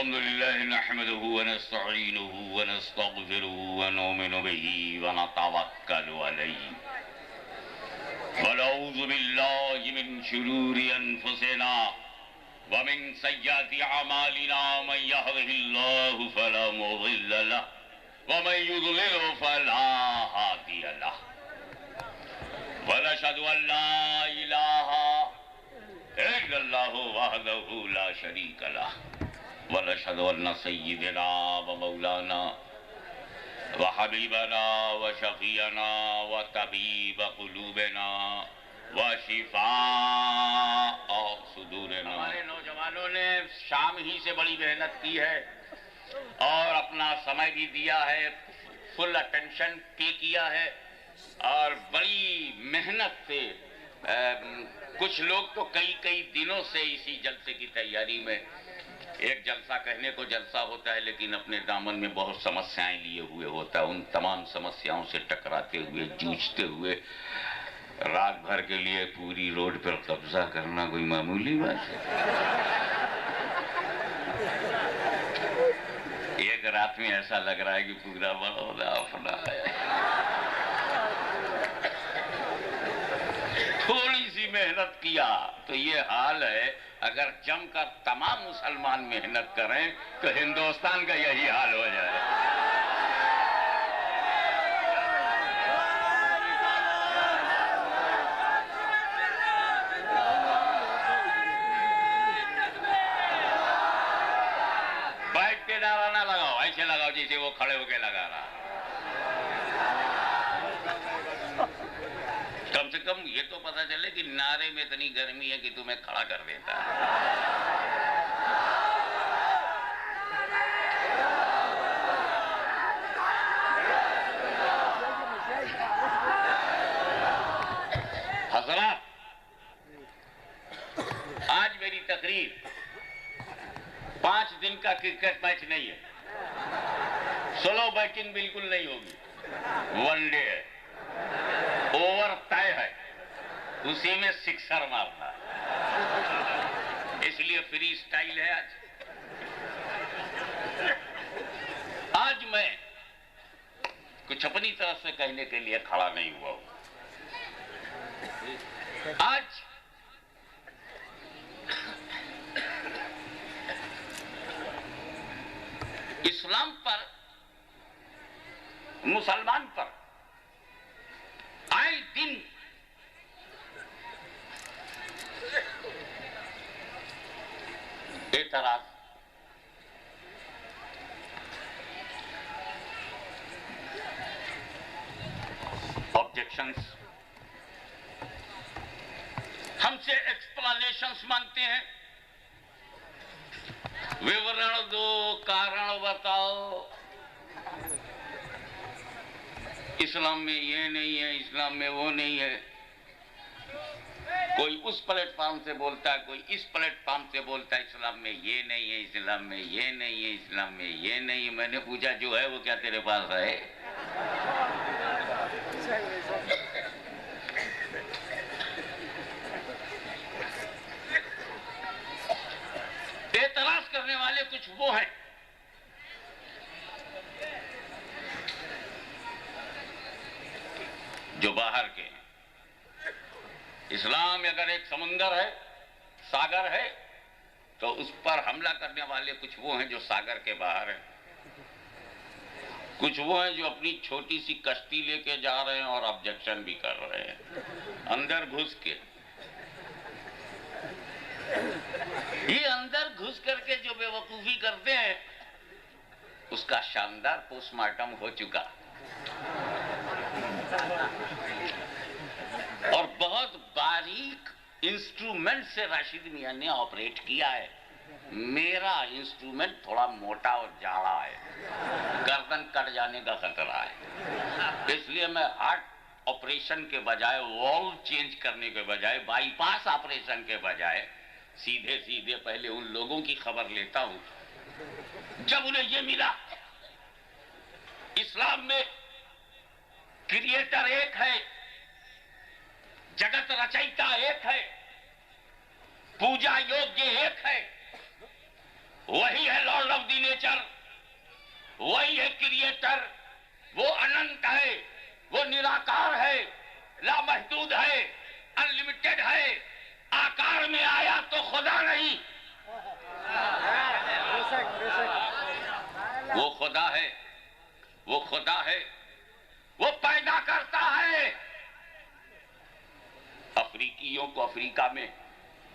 अल्हम्दुलिल्लाह नहमदुहु व नस्तईनुहु व नस्तगफिरुहु व नुमिनु बिही व नतवक्कलु अलैहि व नऊज़ु बिल्लाहि मिन शुरूरि अनफुसिना व मिन सय्यिआति अमालिना मन यहदिहिल्लाहु फला मुदिल्ल लहु व मन युद्लिलहु फला हादिय लहु व नशहदु अन ला इलाहा इल्लल्लाहु वहदहु ला शरीका लहु व नशहदु अन्न सय्यिदना व मौलाना व हबीबना व शफीअना व तबीब कुलूबना व शिफाअ सुदूरना। हमारे नौजवानों ने शाम ही से बड़ी मेहनत की है और अपना समय भी दिया है, फुल अटेंशन पे किया है और बड़ी मेहनत से कुछ लोग तो कई दिनों से इसी जलसे की तैयारी में। एक जलसा कहने को जलसा होता है लेकिन अपने दामन में बहुत समस्याएं लिए हुए होता है। उन तमाम समस्याओं से टकराते हुए, जूझते हुए रात भर के लिए पूरी रोड पर कब्जा करना कोई मामूली बात है। एक रात में ऐसा लग रहा है कि पूरा बड़ौदा अपना है। थोड़ी सी मेहनत किया तो ये हाल है। अगर जमकर तमाम मुसलमान मेहनत करें तो हिंदुस्तान का यही हाल हो जाए। बैठ के नारा ना लगाओ, ऐसे लगाओ जैसे वो खड़े होके लगा रहा। कम से कम ये तो पता चले कि नारे में इतनी गर्मी है कि तुम्हें खड़ा कर देता है। हज़रात, आज मेरी तकरीर 5 दिन का क्रिकेट मैच नहीं है, स्लो बैटिंग बिल्कुल नहीं होगी, वनडे है, ओवर तय है, उसी में सिक्सर मारना है, इसलिए फ्री स्टाइल है। आज मैं कुछ अपनी तरफ से कहने के लिए खड़ा नहीं हुआ हूं। आज इस्लाम पर, मुसलमान पर आए दिन एतराज, ऑब्जेक्शंस, हमसे एक्सप्लेनेशंस मांगते हैं। विवरण दो, कारण बताओ, इस्लाम में ये नहीं है, इस्लाम में वो नहीं है। कोई उस प्लेटफॉर्म से बोलता है, कोई इस प्लेटफॉर्म से बोलता है इस्लाम में ये नहीं है, इस्लाम में ये नहीं है, इस्लाम में ये नहीं है। मैंने पूछा जो है वो क्या तेरे पास है? एतराज करने वाले कुछ वो हैं जो बाहर के हैं। इस्लाम अगर एक समुंदर है, सागर है, तो उस पर हमला करने वाले कुछ वो हैं जो सागर के बाहर हैं। कुछ वो हैं जो अपनी छोटी सी कश्ती लेके जा रहे हैं और ऑब्जेक्शन भी कर रहे हैं अंदर घुस के। ये अंदर घुस करके जो बेवकूफी करते हैं उसका शानदार पोस्टमार्टम हो चुका और बहुत बारीक इंस्ट्रूमेंट से राशिद मियां ने ऑपरेट किया है। मेरा इंस्ट्रूमेंट थोड़ा मोटा और जाड़ा है, गर्दन कट जाने का खतरा है, इसलिए मैं हार्ट ऑपरेशन के बजाय, वॉल्व चेंज करने के बजाय, बाईपास ऑपरेशन के बजाय सीधे सीधे पहले उन लोगों की खबर लेता हूं जब उन्हें ये मिला इस्लाम में क्रिएटर एक है, जगत रचयिता एक है, पूजा योग्य एक है, वही है लॉर्ड ऑफ नेचर, वही है क्रिएटर, वो अनंत है, वो निराकार है, लामहदूद है, अनलिमिटेड है। आकार में आया तो खुदा नहीं, वो खुदा है, वो खुदा है, वो पैदा करता है। अफ्रीकियों को अफ्रीका में,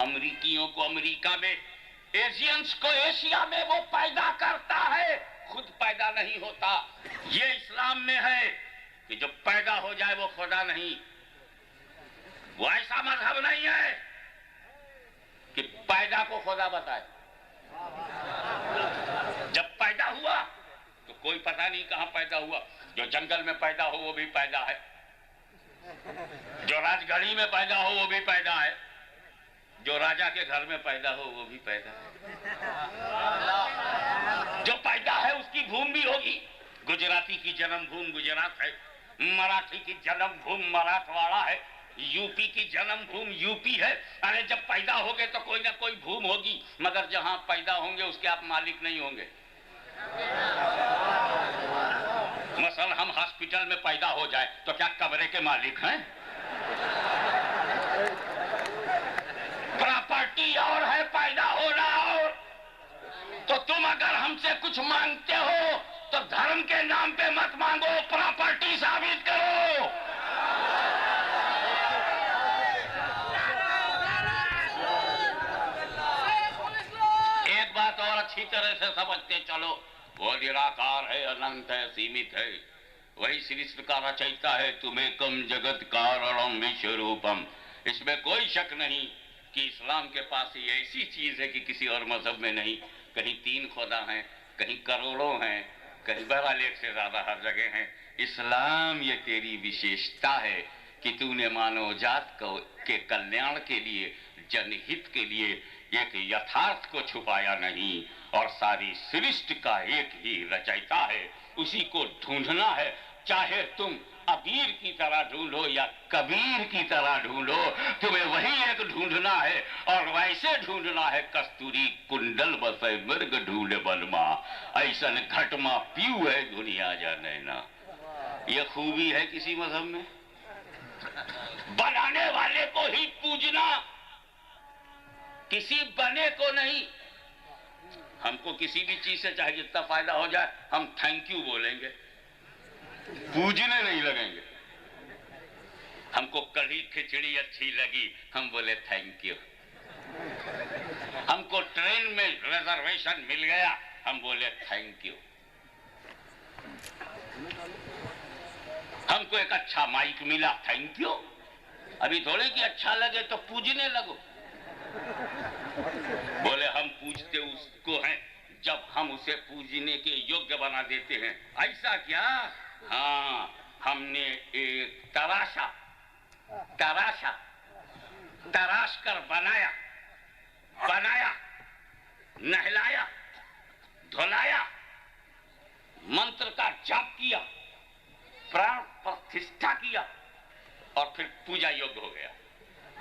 अमरीकियों को अमेरिका में, एशियंस को एशिया में वो पैदा करता है, खुद पैदा नहीं होता। ये इस्लाम में है कि जो पैदा हो जाए वो खुदा नहीं। वो ऐसा मजहब नहीं है कि पैदा को खुदा बताए। जब पैदा हुआ तो कोई पता नहीं कहां पैदा हुआ। जो जंगल में पैदा हो वो भी पैदा है, जो राजगढ़ी में पैदा हो वो भी पैदा है, जो राजा के घर में पैदा हो वो भी पैदा है। जो पैदा है उसकी भूमि भी होगी। गुजराती की जन्मभूमि गुजरात है, मराठी की जन्मभूमि मराठवाड़ा है, यूपी की जन्मभूमि यूपी है। अरे जब पैदा होगे तो कोई ना कोई भूमि होगी, मगर जहां पैदा होंगे उसके आप मालिक नहीं होंगे। मसल हम हॉस्पिटल में पैदा हो जाए तो क्या कमरे के मालिक हैं? प्रॉपर्टी और है, पैदा होना और। तो तुम अगर हमसे कुछ मांगते हो तो धर्म के नाम पे मत मांगो, प्रॉपर्टी साबित करो। एक बात और अच्छी तरह से समझते चलो, वो निराकार है, अनंत है, सीमित है। वही सृष्टि का रचयिता है। तुमेकम जगत कारणम विश्वरूपम। इसमें कोई शक नहीं कि इस्लाम के पास ये ऐसी चीज है कि किसी और मजहब में नहीं। कहीं 3 खुदा हैं, कहीं करोड़ों हैं, कहीं बहरहाल 1 से ज्यादा हर जगह हैं। इस्लाम ये तेरी विशेषता है कि तूने मानव जात के कल्याण के लिए, जनहित के लिए एक यथार्थ को छुपाया नहीं, और सारी सृष्टि का एक ही रचयिता है, उसी को ढूंढना है। चाहे तुम अबीर की तरह ढूंढो या कबीर की तरह ढूंढो, तुम्हें वही एक ढूंढना है, और वैसे ढूंढना है कस्तूरी कुंडल बसे मृग ढूंढे बलमा, ऐसन घटमा पीऊ है दुनिया जाने ना। ये खूबी है किसी मजहब में, बनाने वाले को ही पूजना, किसी बने को नहीं। हमको किसी भी चीज से चाहे जितना फायदा हो जाए हम थैंक यू बोलेंगे, पूजने नहीं लगेंगे। हमको कढ़ी खिचड़ी अच्छी लगी, हम बोले थैंक यू। हमको ट्रेन में रिजर्वेशन मिल गया, हम बोले थैंक यू। हमको एक अच्छा माइक मिला, थैंक यू। अभी थोड़े कि अच्छा लगे तो पूजने लगो। बोले हम पूजते उसको हैं जब हम उसे पूजने के योग्य बना देते हैं। ऐसा क्या? हाँ, हमने एक तराश कर बनाया, नहलाया, धुलाया, मंत्र का जाप किया, प्राण प्रतिष्ठा किया, और फिर पूजा योग्य हो गया।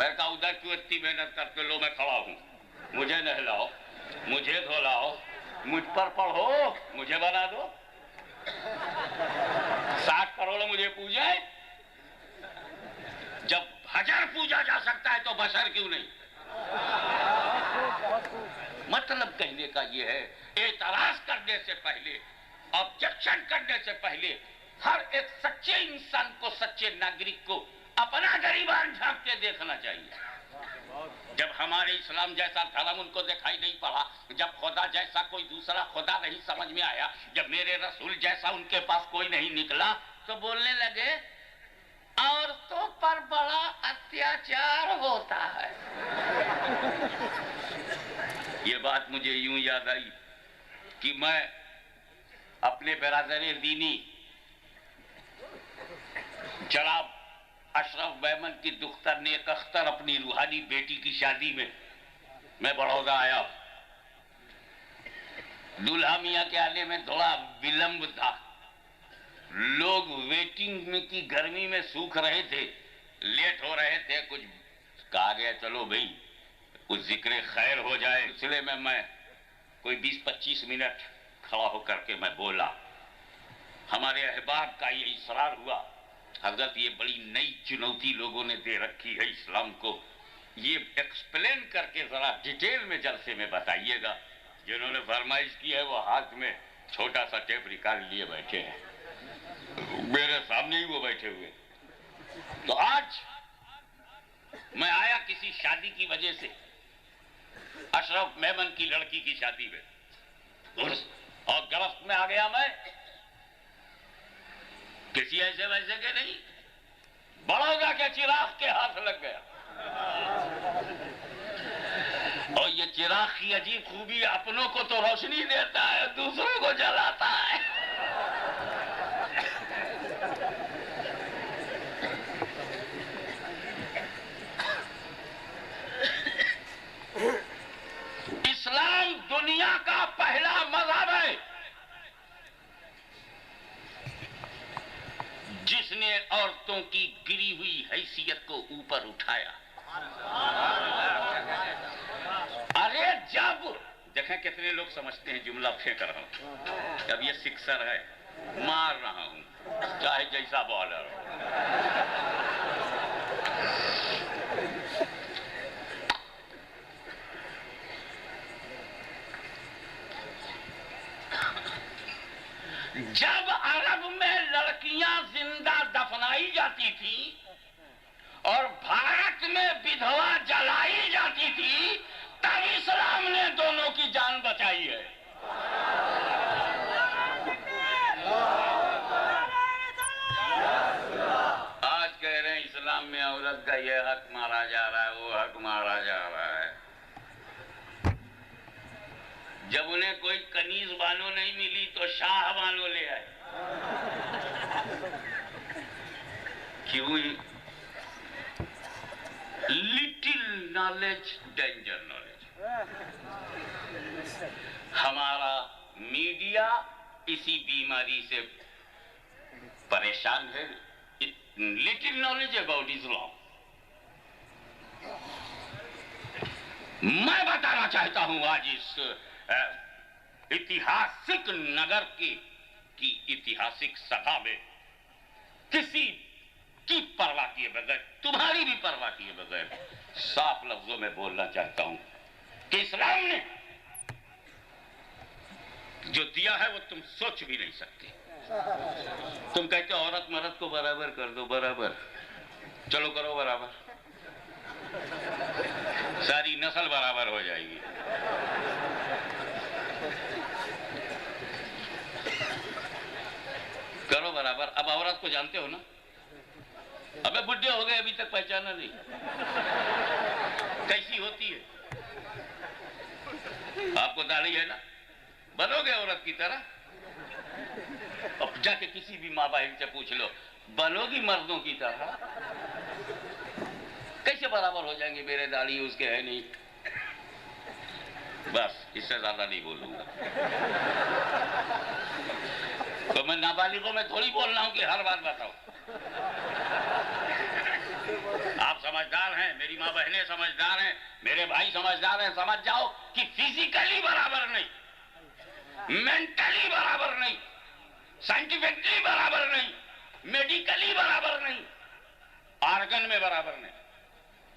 मैं कहा उधर क्यों इतनी मेहनत करते, लो मैं खड़ा हूं, मुझे नहलाओ, मुझे धुलाओ, मुझ पर पढ़ो, मुझे बना दो। 60 करोड़ मुझे पूजे। जब हजार पूजा जा सकता है तो बशर क्यों नहीं? मतलब कहने का ये है, एतराज करने से पहले, ऑब्जेक्शन करने से पहले हर एक सच्चे इंसान को, सच्चे नागरिक को अपना गरीबान झांक के देखना चाहिए। जब हमारे इस्लाम जैसा धर्म उनको दिखाई नहीं पड़ा, जब खुदा जैसा कोई दूसरा खुदा नहीं समझ में आया, जब मेरे रसूल जैसा उनके पास कोई नहीं निकला, तो बोलने लगे औरतों पर बड़ा अत्याचार होता है। ये बात मुझे यूं याद आई कि मैं अपने बिरादर दीनी जनाब अशरफ बैमन की दुख्तर नेक अख्तर अपनी रूहानी बेटी की शादी में मैं बड़ौदा आया। दूल्हा मियां के आने में थोड़ा विलंब था, लोग वेटिंग में की गर्मी में सूख रहे थे, लेट हो रहे थे। कुछ कहा गया चलो भाई कुछ जिक्र खैर हो जाए, इसलिए मैं कोई 20-25 मिनट खड़ा होकर के मैं बोला। हमारे अहबाब का ये इसरार हुआ, हजरत ये बड़ी नई चुनौती लोगों ने दे रखी है इस्लाम को, ये एक्सप्लेन करके जरा डिटेल में जलसे में बताइएगा। जिन्होंने फरमाइश की है वो हाथ में छोटा सा टेप निकाल लिए बैठे हैं, मेरे सामने ही वो बैठे हुए। तो आज मैं आया किसी शादी की वजह से, अशरफ मेमन की लड़की की शादी में, और गिरफ्त में आ गया मैं, किसी ऐसे वैसे के नहीं, बड़ौदा के चिराग के हाथ लग गया। और ये चिराग की अजीब खूबी, अपनों को तो रोशनी देता है, दूसरों को जलाता है। इस्लाम दुनिया का पहला मज़हब है जिसने औरतों की गिरी हुई हैसियत को ऊपर उठाया। अरे जब देखें कितने लोग समझते हैं जुमला फेंक रहा हूं, अब ये सिक्सर है, मार रहा हूं चाहे जैसा बॉलर हो। जब अरब में लड़कियां जिंदा दफनाई जाती थी और भारत में विधवा जलाई जाती थी, तब इस्लाम ने दोनों की जान बचाई है। आज कह रहे हैं इस्लाम में औरत का ये हक मारा जा रहा है, वो हक मारा जा रहा है। जब उन्हें कोई कनीज बानो नहीं मिली तो शाह बानो ले आए। क्यों? Little knowledge danger knowledge. हमारा मीडिया इसी बीमारी से परेशान है, लिटिल नॉलेज अबाउट इस्लाम। मैं बताना चाहता हूं आज इस ऐतिहासिक नगर की ऐतिहासिक सभा में, किसी की परवाह किए बगैर, तुम्हारी भी परवाह किए बगैर, साफ लफ्जों में बोलना चाहता हूं कि इस्लाम ने जो दिया है वो तुम सोच भी नहीं सकते। तुम कहते हो औरत मर्द को बराबर कर दो, बराबर चलो करो बराबर, सारी नस्ल बराबर हो जाएगी। करो बराबर। अब औरत को जानते हो ना, अबे बुढ़े हो गए अभी तक पहचाना नहीं, कैसी होती है। आपको दाढ़ी है ना, बनोगे औरत की तरह। अब जाके किसी भी माँ बहन से पूछ लो, बनोगी मर्दों की तरह? कैसे बराबर हो जाएंगे? मेरे दाढ़ी उसके है नहीं। बस इससे ज्यादा नहीं बोलूंगा। तो मैं नाबालिगों में थोड़ी बोल रहा हूं कि हर बात बताओ। आप समझदार हैं, मेरी माँ बहनें समझदार हैं, मेरे भाई समझदार हैं, समझ जाओ कि फिजिकली बराबर नहीं, मेंटली बराबर नहीं, साइंटिफिकली बराबर नहीं, मेडिकली बराबर नहीं, ऑर्गन में बराबर नहीं।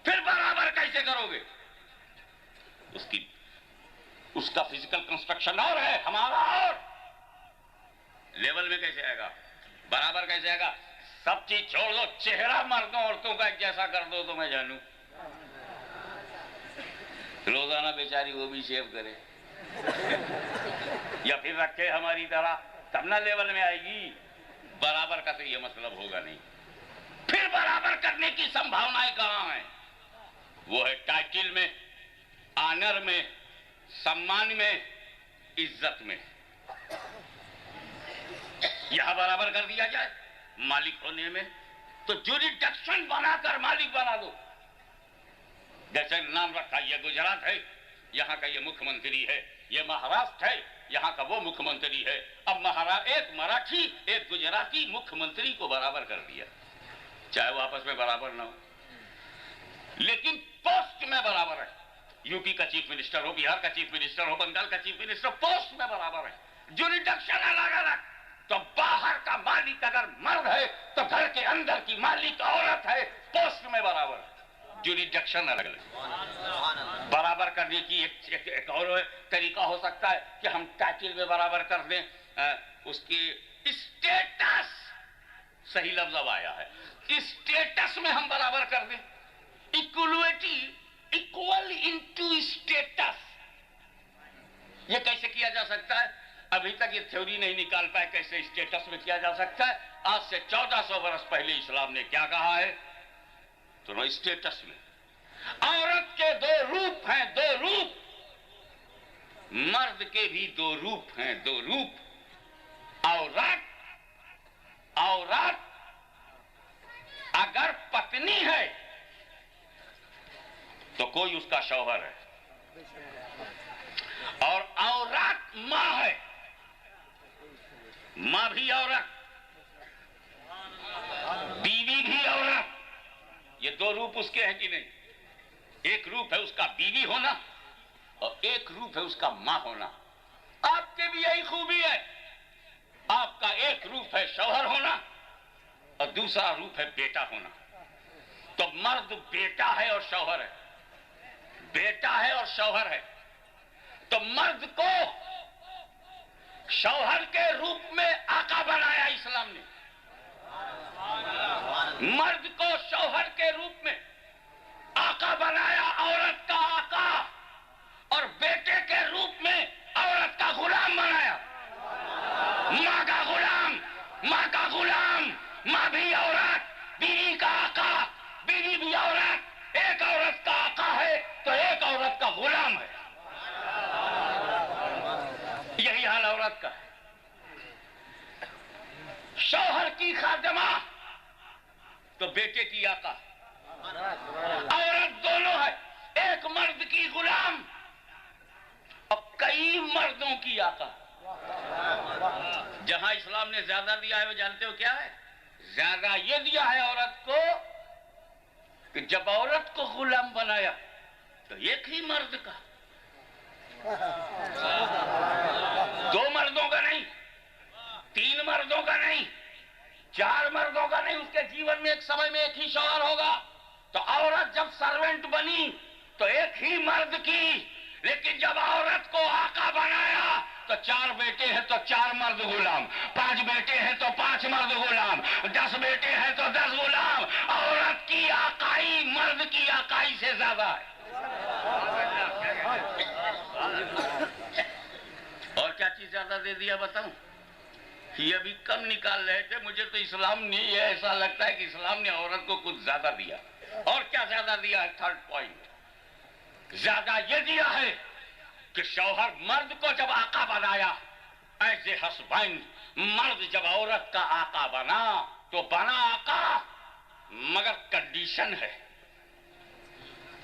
फिर बराबर कैसे करोगे? उसका फिजिकल कंस्ट्रक्शन और है, हमारा और। लेवल में कैसे आएगा? बराबर कैसे आएगा? सब चीज छोड़ दो, चेहरा मर्दों औरतों का एक जैसा कर दो तो मैं जानूं। रोजाना बेचारी वो भी शेव करे या फिर रखे हमारी तरह, तब ना लेवल में आएगी। बराबर का तो ये मतलब होगा नहीं। फिर बराबर करने की संभावनाएं कहां हैं? वो है टाइटल में, ऑनर में, सम्मान में, इज्जत में। यहां बराबर कर दिया जाए मालिक होने में, तो जुरिडिक्शन बनाकर मालिक बना दो। जैसे नाम रखा, ये गुजरात है, यहां का ये मुख्यमंत्री है, ये महाराष्ट्र है, यहां का वो मुख्यमंत्री है। अब एक मराठी एक गुजराती मुख्यमंत्री को बराबर कर दिया, चाहे वो आपस में बराबर ना हो, लेकिन पोस्ट में बराबर है। यूपी का चीफ मिनिस्टर हो, बिहार का चीफ मिनिस्टर हो, बंगाल का चीफ मिनिस्टर, पोस्ट में बराबर है। जुरिडिक्शन अलग अलग। तो बाहर का मालिक अगर मर्द है तो घर के अंदर की मालिक औरत है, पोस्ट में बराबर, जुरिडिक्शन अलग अलग। बराबर करने की एक और तरीका हो सकता है कि हम टाइटल में बराबर कर दें, उसकी स्टेटस, सही लफ्ज अब आया है, स्टेटस में हम बराबर कर दें। इक्वलिटी, इक्वल इनटू स्टेटस, ये कैसे किया जा सकता है? अभी तक ये थ्योरी नहीं निकाल पाए कैसे स्टेटस में किया जा सकता है। आज से 1400 वर्ष पहले इस्लाम ने क्या कहा है? तो स्टेटस में औरत के दो रूप हैं, दो रूप, मर्द के भी दो रूप हैं, दो रूप। औरत, औरत अगर पत्नी है तो कोई उसका शौहर है, और औरत मां है, मां भी औरत, बीवी भी औरत। ये दो रूप उसके हैं कि नहीं? एक रूप है उसका बीवी होना और एक रूप है उसका मां होना। आपके भी यही खूबी है, आपका एक रूप है शौहर होना और दूसरा रूप है बेटा होना। तो मर्द बेटा है और शौहर है, बेटा है और शौहर है। तो मर्द को शौहर के रूप में आका बनाया इस्लाम ने, मर्द को शौहर के रूप में आका बनाया, औरत का आका, और बेटे के रूप में औरत का गुलाम बनाया। मां का गुलाम, मां का गुलाम, मां भी औरत, बीवी का आका, बीवी भी औरत। एक औरत का आका है तो एक औरत का गुलाम है। यही हाल औरत का है। शौहर की खादिमा तो बेटे की आका, औरत दोनों है, एक मर्द की गुलाम और कई मर्दों की आका। जहां इस्लाम ने ज्यादा दिया है वो जानते हो क्या है? ज्यादा ये दिया है औरत को कि जब औरत को गुलाम बनाया तो एक ही मर्द का, दो मर्दों का नहीं, तीन मर्दों का नहीं, चार मर्दों का नहीं, उसके जीवन में एक समय में एक ही शौहर होगा। तो औरत जब सर्वेंट बनी तो एक ही मर्द की, लेकिन जब औरत को आका बनाया तो 4 बेटे हैं तो 4 मर्द गुलाम, 5 बेटे हैं तो 5 मर्द गुलाम, 10 बेटे हैं तो 10 गुलाम। औरत की आकाई मर्द की आकाई से ज्यादा है। और क्या चीज ज्यादा दे दिया बताऊं? ये अभी कम निकाल रहे थे, मुझे तो इस्लाम ने, ऐसा लगता है कि इस्लाम ने औरत को कुछ ज्यादा दिया। और क्या ज्यादा दिया है? थर्ड पॉइंट, ज्यादा ये दिया है कि शौहर मर्द को जब आका बनाया एज ए हस्बैंड, मर्द जब औरत का आका बना तो बना आका, मगर कंडीशन है,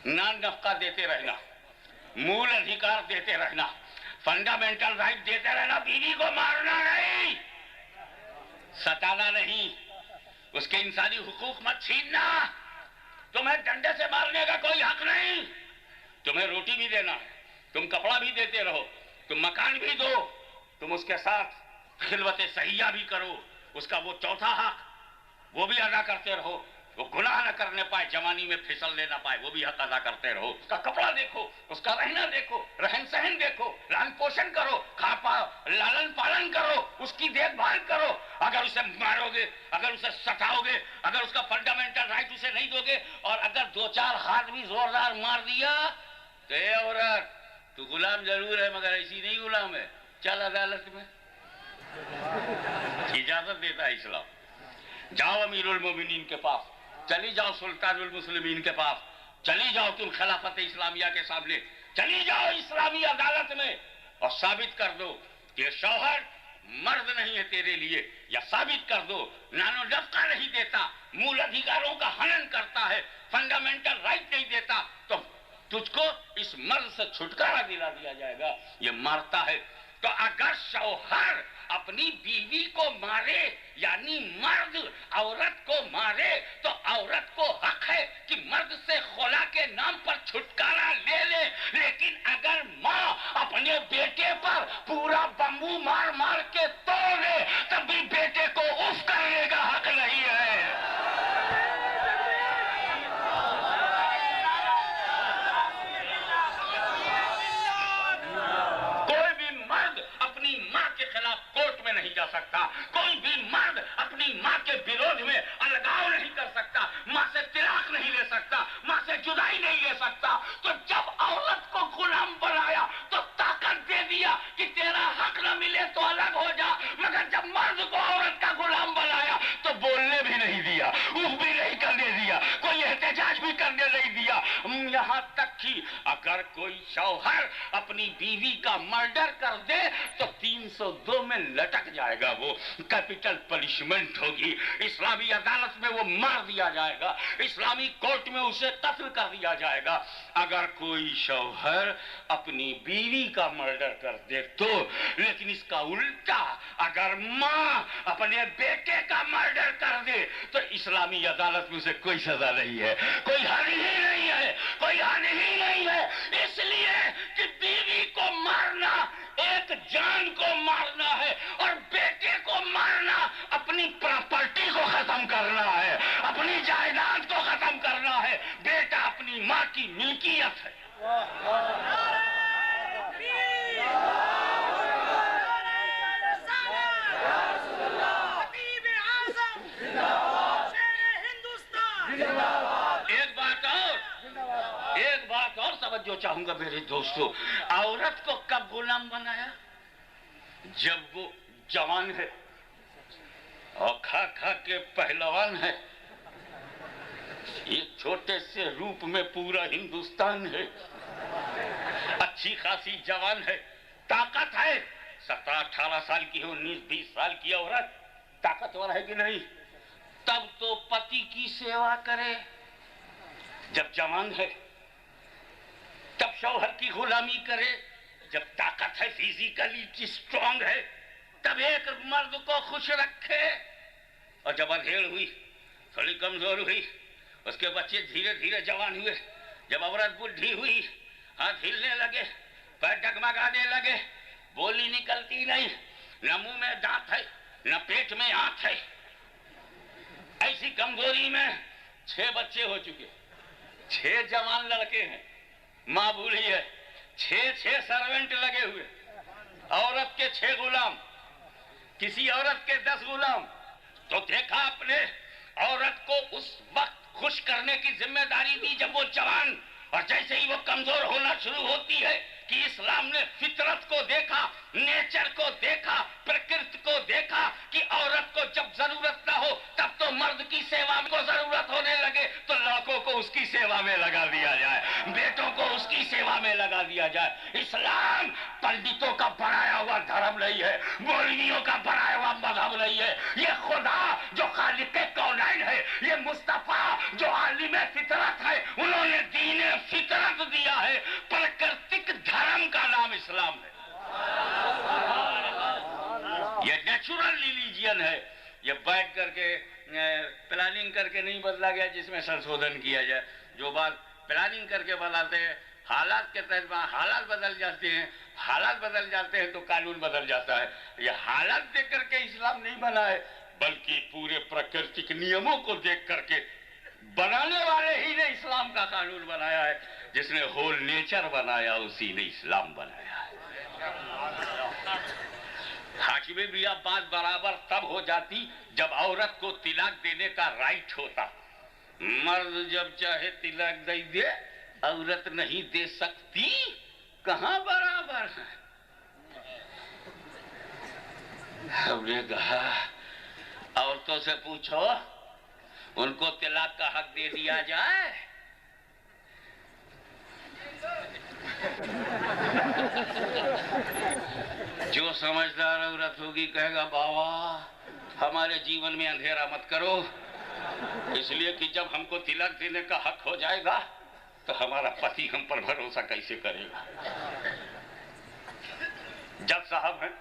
ना नफका देते रहना, मूल अधिकार देते रहना, फंडामेंटल राइट देते रहना, बीवी को मारना नहीं, सताना नहीं, उसके इंसानी हुकूक मत छीनना, तुम्हें डंडे से मारने का कोई हक नहीं, तुम्हें रोटी भी देना है, तुम कपड़ा भी देते रहो, तुम मकान भी दो, तुम उसके साथ खिलवते सहिया भी करो, उसका वो चौथा हक वो भी अदा करते रहो, वो गुनाह न करने पाए, जवानी में फिसलने ना पाए, वो भी हक अदा करते रहो। उसका कपड़ा देखो, उसका रहना देखो, रहन सहन देखो, लालन पोषण करो, लालन पालन करो, उसकी देखभाल करो। अगर उसे मारोगे, अगर उसे सताओगे, अगर उसका फंडामेंटल राइट उसे नहीं दोगे, और अगर 2-4 हाथ भी जोरदार मार दिया तो ए औरत, तू गुलाम जरूर है मगर ऐसी नहीं गुलाम है, चल अदालत में। इजाजत देता है इस्लाम। जाओ अमीरुल मोमिनीन के पास, चली जाओ सुल्तानुल मुस्लिमीन के पास, चली जाओ तुम खिलाफत इस्लामिया के सामने, चली जाओ इस्लामी अदालत में और साबित कर दो कि शौहर मर्द नहीं है तेरे लिए, या साबित कर दो नानो नफका नहीं देता, मूल अधिकारों का हनन करता है, फंडामेंटल राइट नहीं देता, तो तुझको इस मर्द से छुटकारा दिला दिया जाएगा। ये मारता है। तो अगर शौहर अपनी बीवी को मारे, यानी मर्द औरत को मारे, तो औरत को हक है कि मर्द से खुला के नाम पर छुटकारा ले ले। लेकिन अगर माँ अपने बेटे पर पूरा बम्बू मार मार के तोड़ दे, तब भी बेटे को उफ करने का हक नहीं है। कोई भी मर्द अपनी मां के खिलाफ कोर्ट में नहीं जा सकता, कोई भी मर्द अपनी मां के विरोध में अलगाव नहीं कर सकता, मां से तिलाक नहीं ले सकता, मां से जुदाई नहीं ले सकता। तो जब औरत को गुलाम बनाया तो ताकत दे दिया कि तेरा हक न मिले तो अलग हो जा, मगर जब मर्द को औरत का गुलाम बनाया तो बोलने भी नहीं दिया, उफ भी नहीं करने दिया, कोई एहतजाज भी करने नहीं दिया। यहां तक कि अगर कोई शौहर अपनी बीवी का मर्डर कर दे तो 302 में लटक जाएगा, वो कैपिटल पनिशमेंट होगी। इस्लामी अदालत में वो मार दिया जाएगा, इस्लामी कोर्ट में उसे कत्ल कर दिया जाएगा। अगर कोई शौहर अपनी बीवी का मर्डर कर दे तो, लेकिन इसका उल्टा अगर मां अपने बेटे का मर्डर कर दे तो इस्लामी अदालत में उसे कोई सजा नहीं है, कोई हानि ही नहीं है, कोई हानि ही नहीं है। इसलिए कि बीवी को मारना एक जान को मारना है और बेटे को मारना अपनी प्रॉपर्टी को खत्म करना है, अपनी जायदाद को खत्म करना है। बेटा अपनी मां की मिल्कियत है। एक बात और समझो चाहूंगा मेरे दोस्तों, औरत को कब गुलाम बनाया? जब वो जवान है और खा खा के पहलवान है, एक छोटे से रूप में पूरा हिंदुस्तान है, अच्छी खासी जवान है, ताकत है, 17-18 साल की हो, 19-20 साल की औरत ताकतवर है कि नहीं? तब तो पति की सेवा करे। जब जवान है तब शौहर की गुलामी करे। जब ताकत है, फिजिकली स्ट्रांग है, तब एक मर्द को खुश रखे। और जब अधेड़ हुई, थोड़ी कमजोर हुई, उसके बच्चे धीरे धीरे जवान हुए, जब औरत बुढ़ी हुई, हाथ हिलने लगे, पैर डगमगाने लगे, बोली निकलती नहीं, न मुंह में दांत है, न पेट में आंत है, ऐसी कमजोरी में 6 बच्चे हो चुके, 6 जवान लड़के हैं, मां बूढ़ी है, 6 सर्वेंट लगे हुए, औरत के 6 गुलाम, किसी औरत के 10 गुलाम। तो देखा आपने, औरत को उस वक्त खुश करने की जिम्मेदारी दी जब वो जवान, और जैसे ही वो कमजोर होना शुरू होती है कि इस्लाम ने फितरत को देखा, नेचर को देखा, प्रकृति को देखा कि औरत को जब जरूरत ना हो तब तो मर्द की सेवा को जरूरत होने लगे, तो लड़कों को उसकी सेवा में लगा दिया जाए, बेटों को उसकी सेवा में लगा दिया जाए। इस्लाम पंडितों का बनाया हुआ धर्म नहीं है, मौलवियों का बनाया हुआ मजहब नहीं है। ये खुदा जो खालिक़े कौनैन है, ये मुस्तफा जो आलिमे फितरत है, उन्होंने दीने फितरत दिया है। प्राकृतिक धर्म का नाम इस्लाम है। ये नेचुरल रिलीजियन है। ये बैठ करके प्लानिंग करके नहीं बदला गया जिसमें संशोधन किया जाए। जो बात प्लानिंग करके बनाते हैं, हालात के तहत हालात बदल जाते हैं, हालात बदल जाते हैं तो कानून बदल जाता है। ये हालात देख करके इस्लाम नहीं बना है, बल्कि पूरे प्राकृतिक नियमों को देख करके बनाने वाले ही ने इस्लाम का कानून बनाया है। जिसने होल नेचर बनाया उसी ने इस्लाम बनाया है। हाकिमे भी अब बात बराबर तब हो जाती जब औरत को तिलाक देने का राइट होता। मर्द जब चाहे तिलाक दे दे, औरत नहीं दे सकती, कहां बराबर है। हमने कहा औरतों से पूछो, उनको तिलाक का हक दे दिया जाए। जो समझदार औरत होगी कहेगा बाबा हमारे जीवन में अंधेरा मत करो, इसलिए कि जब हमको तिलक देने का हक हो जाएगा तो हमारा पति हम पर भरोसा कैसे करेगा। जज साहब हैं,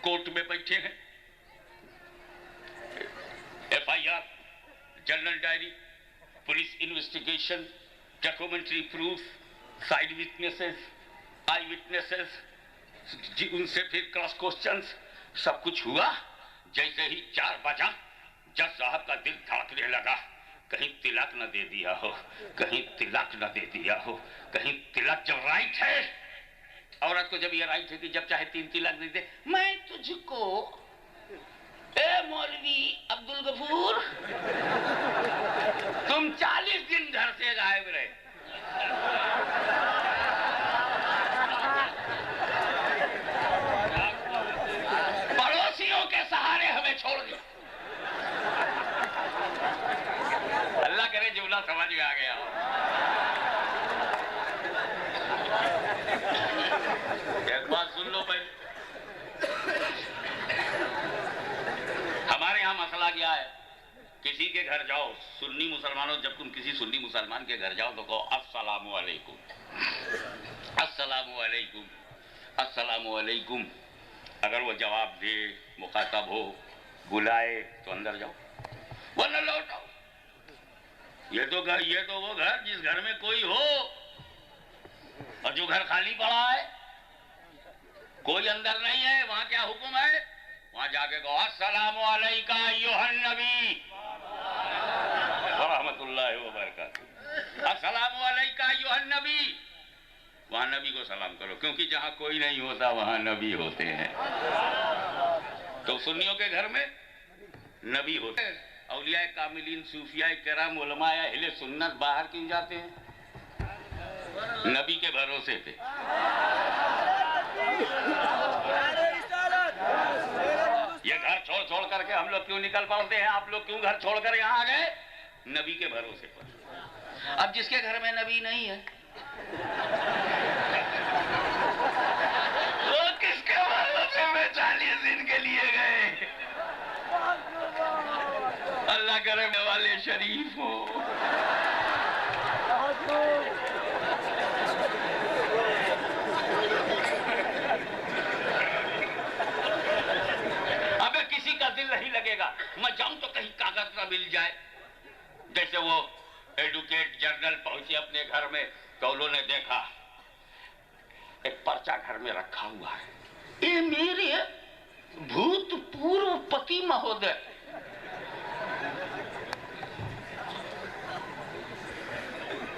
कोर्ट में बैठे हैं, FIR, जनरल डायरी, पुलिस उनसे फिर क्रॉस क्वेश्चन सब कुछ हुआ। जैसे ही 4 बजा, जज साहब का दिल धड़कने लगा, कहीं तिलक न दे दिया हो, कहीं तिलक न दे दिया हो, कहीं तिलक जब राइट है, औरत को जब ये राइट है कि जब चाहे 3 तिलक दे दे, मैं तुझको ए मौलवी अब्दुल गफूर, तुम 40 दिन घर से गायब रहे। पड़ोसियों के सहारे हमें छोड़ दिया। अल्लाह करे जुमला समझ में आ गया हो। एक बात सुन लो भाई, हमारे यहाँ मसला क्या है, किसी के घर जाओ, सुन्नी मुसलमानों, जब तुम किसी सुन्नी मुसलमान के घर जाओ तो कहो अस्सलामु अलैकुम, अस्सलामु अलैकुम, अस्सलामु अलैकुम। अगर वो जवाब दे, मुखातब हो, बुलाए तो अंदर जाओ, वरना लौट आओ। ये तो वो घर जिस घर में कोई हो, और जो घर खाली पड़ा है, कोई अंदर नहीं है, वहां क्या हुक्म है? वहां जाके कहो अस्सलामु अलैका अय्युहन नबी व रहमतुल्लाहि व बरकातहू, अस्सलामु अलैका अय्युहन नबी। वहां नबी को सलाम करो, क्योंकि जहां कोई नहीं होता वहां नबी होते हैं। तो सुन्नियों के घर में नबी होते हैं। औलिया कामिलीन, सूफिया किराम, उलमाए अहले सुन्नत बाहर क्यों जाते हैं? नबी के भरोसे पे। ये घर छोड़ छोड़ करके हम लोग क्यों निकल पड़ते हैं? आप लोग क्यों घर छोड़कर यहाँ आ गए? नबी के भरोसे पर। अब जिसके घर में नबी नहीं है, वो किसके भरोसे में 40 दिन के लिए गए? अल्लाह करे वाले शरीफ हो। अबे किसी का दिल नहीं लगेगा, मैं जाऊं तो कहीं कागज ना मिल जाए। जैसे वो एडवोकेट जनरल पहुंचे अपने घर में, तो उन्होंने देखा एक पर्चा घर में रखा हुआ है, ये मेरे भूतपूर्व पति महोदय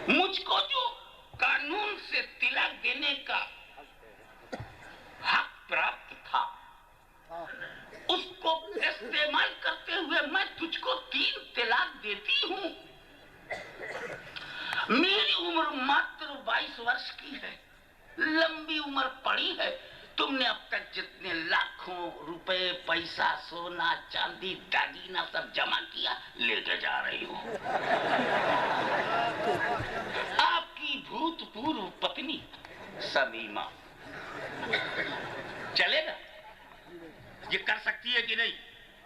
मुझको जो कानून से तिलक देने का हक प्राप्त था, उसको इस्तेमाल करते हुए मैं तुझको 3 तलाक देती हूं। मेरी उम्र मात्र 22 वर्ष की है, लंबी उम्र पड़ी है। तुमने अब तक जितने लाखों रुपए, पैसा, सोना, चांदी, दागीना सब जमा किया, लेके जा रही हूं। आपकी भूतपूर्व पत्नी समीमा। चलेगा? ये कर सकती है कि नहीं?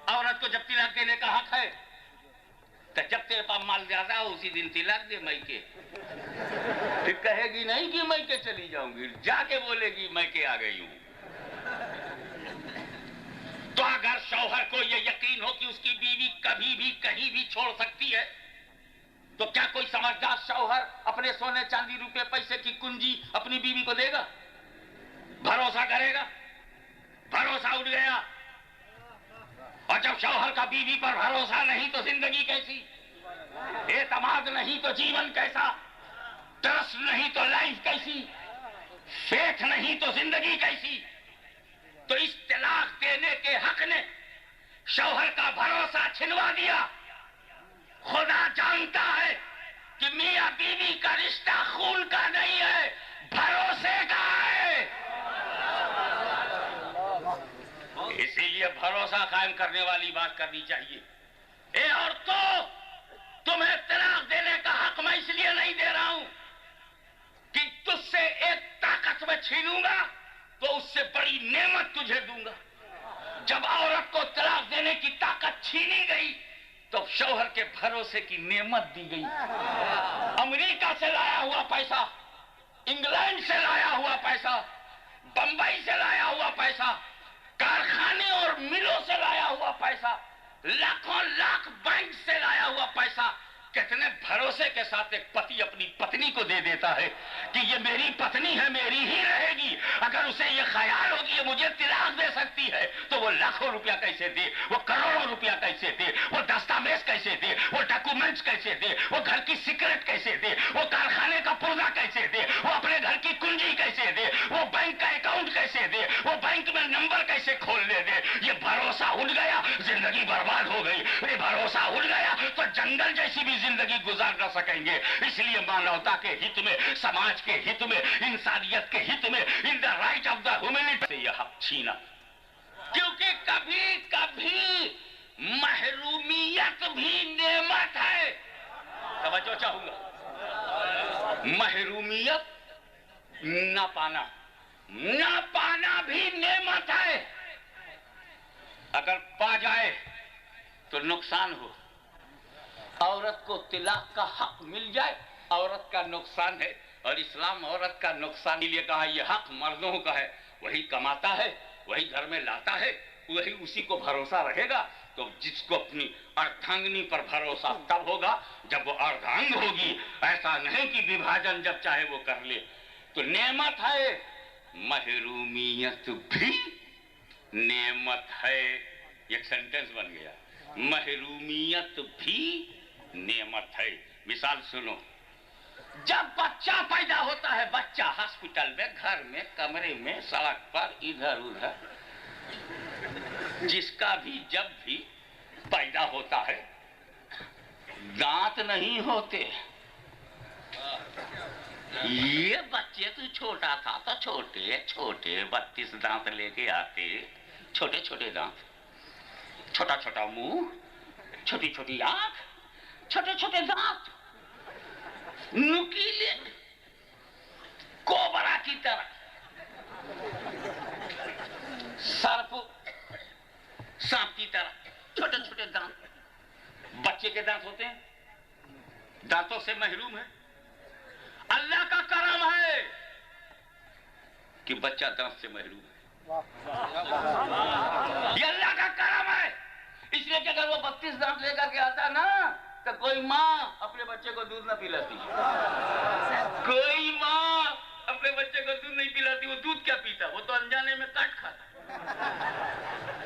औरत को जब तिलक देने का हक है, तो जब तेरे पास माल ज्यादा हो उसी दिन तिलक दे मैके। फिर कहेगी नहीं कि मैके चली जाऊंगी, जाके बोलेगी मैके आ गई हूं। तो अगर शौहर को यह यकीन हो कि उसकी बीवी कभी भी कहीं भी छोड़ सकती है, तो क्या कोई समझदार शौहर अपने सोने चांदी रुपए पैसे की कुंजी अपनी बीवी को देगा? भरोसा करेगा? भरोसा उठ गया। और जब शौहर का बीवी पर भरोसा नहीं तो जिंदगी कैसी? एतमाद नहीं तो जीवन कैसा? ट्रस्ट नहीं तो लाइफ कैसी? फेथ नहीं तो जिंदगी कैसी? तो इस तलाक देने के हक ने शौहर का भरोसा छिनवा दिया। खुदा जानता है कि मियां बीवी का रिश्ता खून का नहीं है, भरोसे का है। इसीलिए भरोसा कायम करने वाली बात करनी चाहिए। ए औरतों, तुम्हें तलाक देने का हक मैं इसलिए नहीं दे रहा हूं कि तुझसे एक ताकत में छीनूंगा तो उससे बड़ी नेमत तुझे दूंगा। जब औरत को तलाक देने की ताकत छीनी गई तो शौहर के भरोसे की नेमत दी गई। अमेरिका से लाया हुआ पैसा, इंग्लैंड से लाया हुआ पैसा, बंबई से लाया हुआ पैसा, कारखाने और मिलों से लाया हुआ पैसा, लाखों लाख बैंक से लाया हुआ पैसा कितने भरोसे के साथ एक पति अपनी पत्नी को दे देता है कि ये मेरी पत्नी है, मेरी ही रहेगी। अगर उसे ये ख्याल हो कि ये मुझे तिलाक दे सकती है तो वो लाखों रुपया कैसे दे, वो करोड़ों रुपया कैसे दे, वो दस्तावेज कैसे दे, वो डॉक्यूमेंट्स कैसे दे, वो घर की सिक्रेट कैसे दे, वो कारखाने का पुर्जा कैसे दे, वो अपने घर की कुंजी कैसे दे, वो बैंक का अकाउंट कैसे दे, वो बैंक में नंबर कैसे खोलने दे। ये भरोसा उड़ गया, जिंदगी बर्बाद हो गई। ये भरोसा उड़ गया तो जंगल जैसी भी जिंदगी गुजार न सकेंगे। इसलिए मानवता के हित में, समाज के हित में, इंसानियत के हित में, in the right of the humanity से यह हक छीना। क्योंकि कभी कभी महरूमियत भी नेमत है। तवज्जो चाहूंगा, महरूमियत ना पाना भी नेमत है। अगर पा जाए तो नुकसान हो। औरत को तिलाक का हक मिल जाए, औरत का नुकसान है। और इस्लाम औरत का नुकसान के लिए कहा, यह हक मर्दों का है। वही कमाता है, वही घर में लाता है, वही उसी को भरोसा रहेगा। तो जिसको अपनी अर्धांगिनी पर भरोसा तब होगा जब वो अर्धांग होगी। ऐसा नहीं कि विभाजन जब चाहे वो कर ले। तो नेमत है, महरूमियत भी नेमत है। एक सेंटेंस बन गया, महरूमियत भी नेमत है। मिसाल सुनो, जब बच्चा पैदा होता है, बच्चा हॉस्पिटल में, घर में, कमरे में, सड़क पर, इधर उधर, जिसका भी जब भी पैदा होता है दांत नहीं होते। ये बच्चे तो छोटा था तो छोटे छोटे 32 दांत लेके आते, छोटे छोटे दांत, छोटा छोटा मुंह, छोटी छोटी आंख, छोटे छोटे दांत, नुकीले कोबरा की तरह, सर्प सांप की तरह छोटे छोटे दांत। बच्चे के दांत होते हैं, दांतों से महरूम है। अल्लाह का करम है कि बच्चा दांत से महरूम है। ये अल्लाह का करम है। इसलिए कि अगर वो 32 दांत लेकर के आता ना, तो कोई माँ अपने बच्चे को दूध ना पिलाती। कोई माँ अपने बच्चे को दूध नहीं पिलाती। वो दूध क्या पीता, वो तो अनजाने में काट खाता।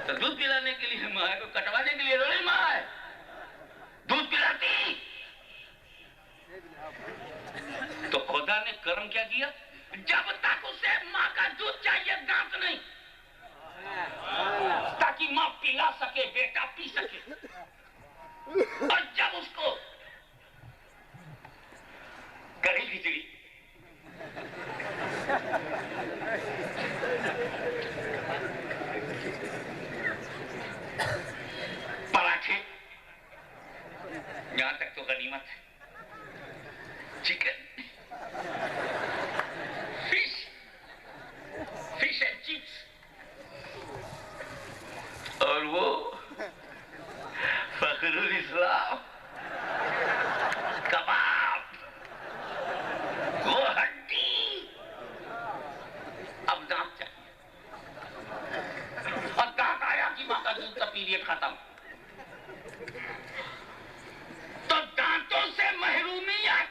तो दूध पिलाने के लिए माँ है, को कटवाने के लिए रोड़ी माँ है, दूध पिलाती। तो खुदा ने कर्म क्या किया, जब तक उसे माँ का दूध चाहिए, दांत नहीं, ताकि माँ पिला सके, बेटा पी सके। और जब उसको कढ़ी खिचड़ी, पराठे, यहां तक तो गनीमत है, चिकन, फिश एंड चिप्स, और वो फखरुल इस्लाम कबाब, वो हड्डी। अब दांत चाहिए, और दांत आया कि मां का दूध का पीरियड खत्म। तो दांतों से महरूमियत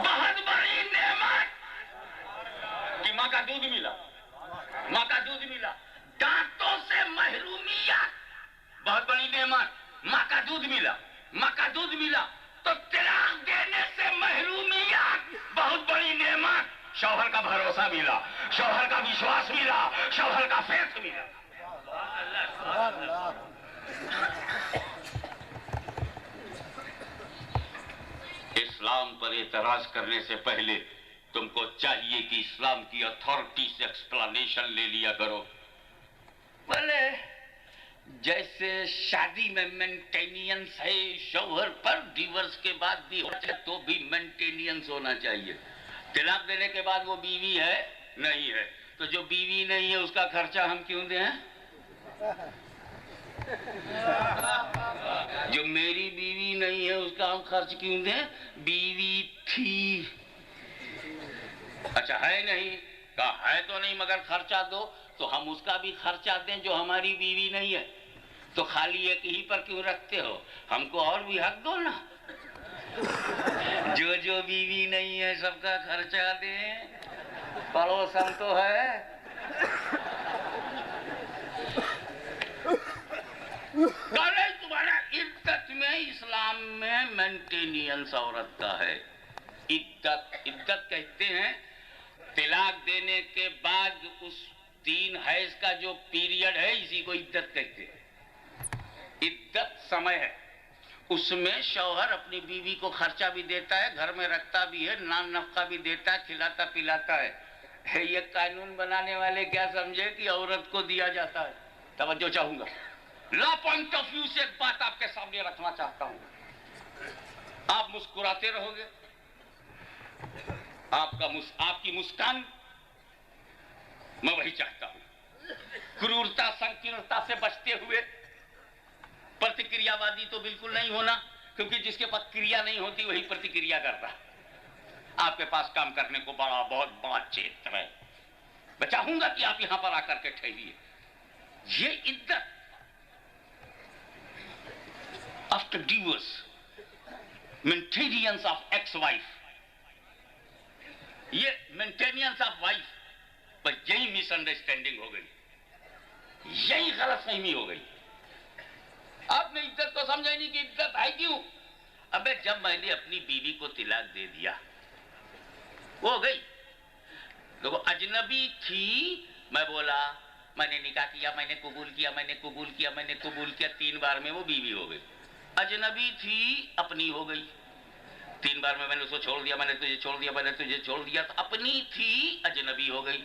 बहुत बड़ी नेमत कि मां का दूध मिला, मां का दूध मिला। दांतों से महरूमियत बहुत बड़ी नेमत, मां का दूध मिला, मां का दूध मिला। तो तिलाक देने से महरूमियत बहुत बड़ी नेमत। शौहर का भरोसा मिला, शौहर का विश्वास मिला, शौहर का फेथ मिला। इस्लाम पर एतराज करने से पहले तुमको चाहिए कि इस्लाम की अथॉरिटी से एक्सप्लेनेशन ले लिया करो। बोले जैसे शादी में मेंटेनेंस है शौहर पर, डिवोर्स के बाद भी होता तो भी मेंटेनेंस होना चाहिए। तलाक देने के बाद वो बीवी है नहीं है, तो जो बीवी नहीं है उसका खर्चा हम क्यों दें? जो मेरी बीवी नहीं है उसका हम खर्च क्यों दें? बीवी थी, अच्छा है नहीं, कहा है तो नहीं, मगर खर्चा दो, तो हम उसका भी खर्चा दें जो हमारी बीवी नहीं है। तो खाली एक ही पर क्यों रखते हो? हमको और भी हक दो ना। जो जो बीवी नहीं है सबका खर्चा दे, पड़ोसन तो है। तुम्हारा इद्दत में, इस्लाम में मेंटेनेंस औरत का है। इद्दत, इद्दत कहते हैं तलाक देने के बाद उस 3 हैज का जो पीरियड है, इसी को इद्दत कहते हैं। इद्दत समय है, उसमें शौहर अपनी बीवी को खर्चा भी देता है, घर में रखता भी है, नान नफका भी देता है, खिलाता पिलाता है। ये कानून बनाने वाले क्या समझे कि औरत को दिया जाता है? तवज्जो चाहूंगा, लॉ पॉइंट ऑफ व्यू से एक बात आपके सामने रखना चाहता हूं। आप मुस्कुराते रहोगे, आपकी मुस्कान मैं वही चाहता हूं। क्रूरता संकीर्णता से बचते हुए प्रतिक्रियावादी तो बिल्कुल नहीं होना, क्योंकि जिसके पास क्रिया नहीं होती वही प्रतिक्रिया करता। आपके पास काम करने को बहुत बड़ा क्षेत्र है। मैं चाहूंगा कि आप यहां पर आकर के ठहरिए। ये इद्दत after divorce, maintenance of ex wife, ये मेंटेनेंस ऑफ वाइफ पर यही मिसअंडरस्टैंडिंग हो गई, यही गलतफहमी हो गई। आपने इज्जत को समझा नहीं कि इज्जत है क्यों? अबे जब मैंने अपनी बीवी को तलाक दे दिया, वो हो गई। देखो अजनबी थी, मैं बोला मैंने निकाह किया, मैंने कबूल किया, मैंने कबूल किया, मैंने कबूल किया, 3 बार में वो बीवी हो गई। अजनबी थी, अपनी हो गई। 3 बार में मैंने उसको छोड़ दिया, मैंने तुझे छोड़ दिया, मैंने तुझे छोड़ दिया, तो अपनी थी, अजनबी हो गई।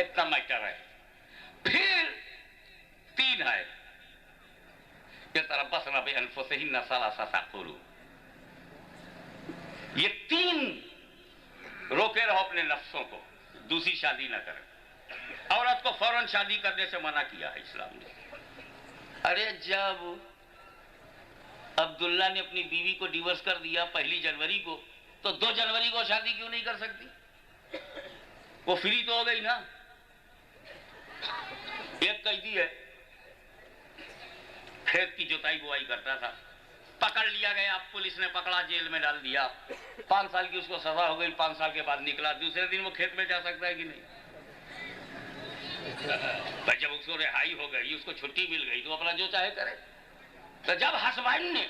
इतना मैटर है। फिर 3 है, ये तरह बस ना बे अनफुसहिन सलासा तक़ुलू, ये 3 रोके रहो अपने नफ्सों को, दूसरी शादी ना करें। औरत को फौरन शादी करने से मना किया है इस्लाम ने। अरे जब अब्दुल्ला ने अपनी बीवी को डिवोर्स कर दिया 1 जनवरी को, तो 2 जनवरी को शादी क्यों नहीं कर सकती? वो फ्री तो हो गई ना। एक कैदी है, खेत की जुताई बुआई करता था, पकड़ लिया गया, पुलिस ने पकड़ा, जेल में डाल दिया। 5 साल की उसको सजा हो गई, 5 साल के बाद निकला, दूसरे दिन वो खेत में जा सकता है कि नहीं? पर जब उसको रिहाई हो गई, उसको छुट्टी मिल गई, तो अपना जो चाहे करे। तो जब हस्बैंड ने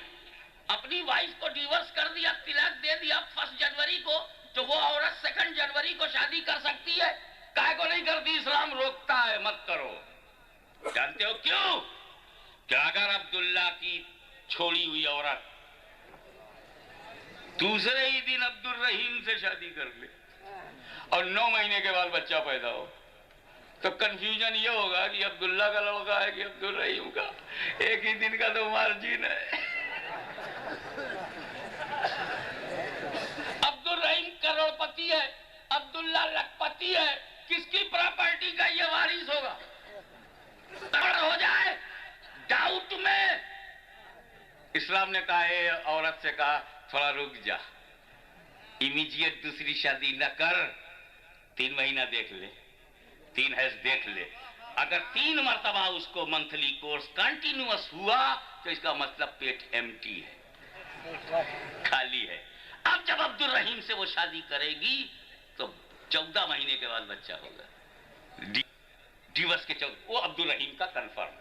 अपनी वाइफ को डिवोर्स कर दिया, तलाक दे दिया 1 जनवरी को, तो वो औरत 2 जनवरी को शादी कर सकती है? काहे को नहीं करती? इस्लाम रोकता है, मत करो। जानते हो क्यों? कि अगर अब्दुल्ला की छोड़ी हुई औरत दूसरे ही दिन अब्दुल रहीम से शादी कर ले और 9 महीने के बाद बच्चा पैदा हो, तो कंफ्यूजन ये होगा कि अब्दुल्ला का लड़का है कि अब्दुल रहीम का। एक ही दिन का तो मार्जिन है। अब्दुल रहीम करोड़पति है, अब्दुल्ला लखपति है, किसकी प्रॉपर्टी का ये वारिस होगा? हो जाए डाउट में, इस्लाम ने कहा है, औरत से कहा थोड़ा रुक जा, इमीडिएट दूसरी शादी न कर, 3 महीना देख ले, 3 हैज देख ले। अगर 3 मरतबा उसको मंथली कोर्स कंटिन्यूअस हुआ तो इसका मतलब पेट एम्प्टी है, खाली है। अब जब अब्दुल रहीम से वो शादी करेगी तो 14 महीने के बाद बच्चा होगा। डिवोर्स के 14, वो अब्दुल रहीम का कंफर्म,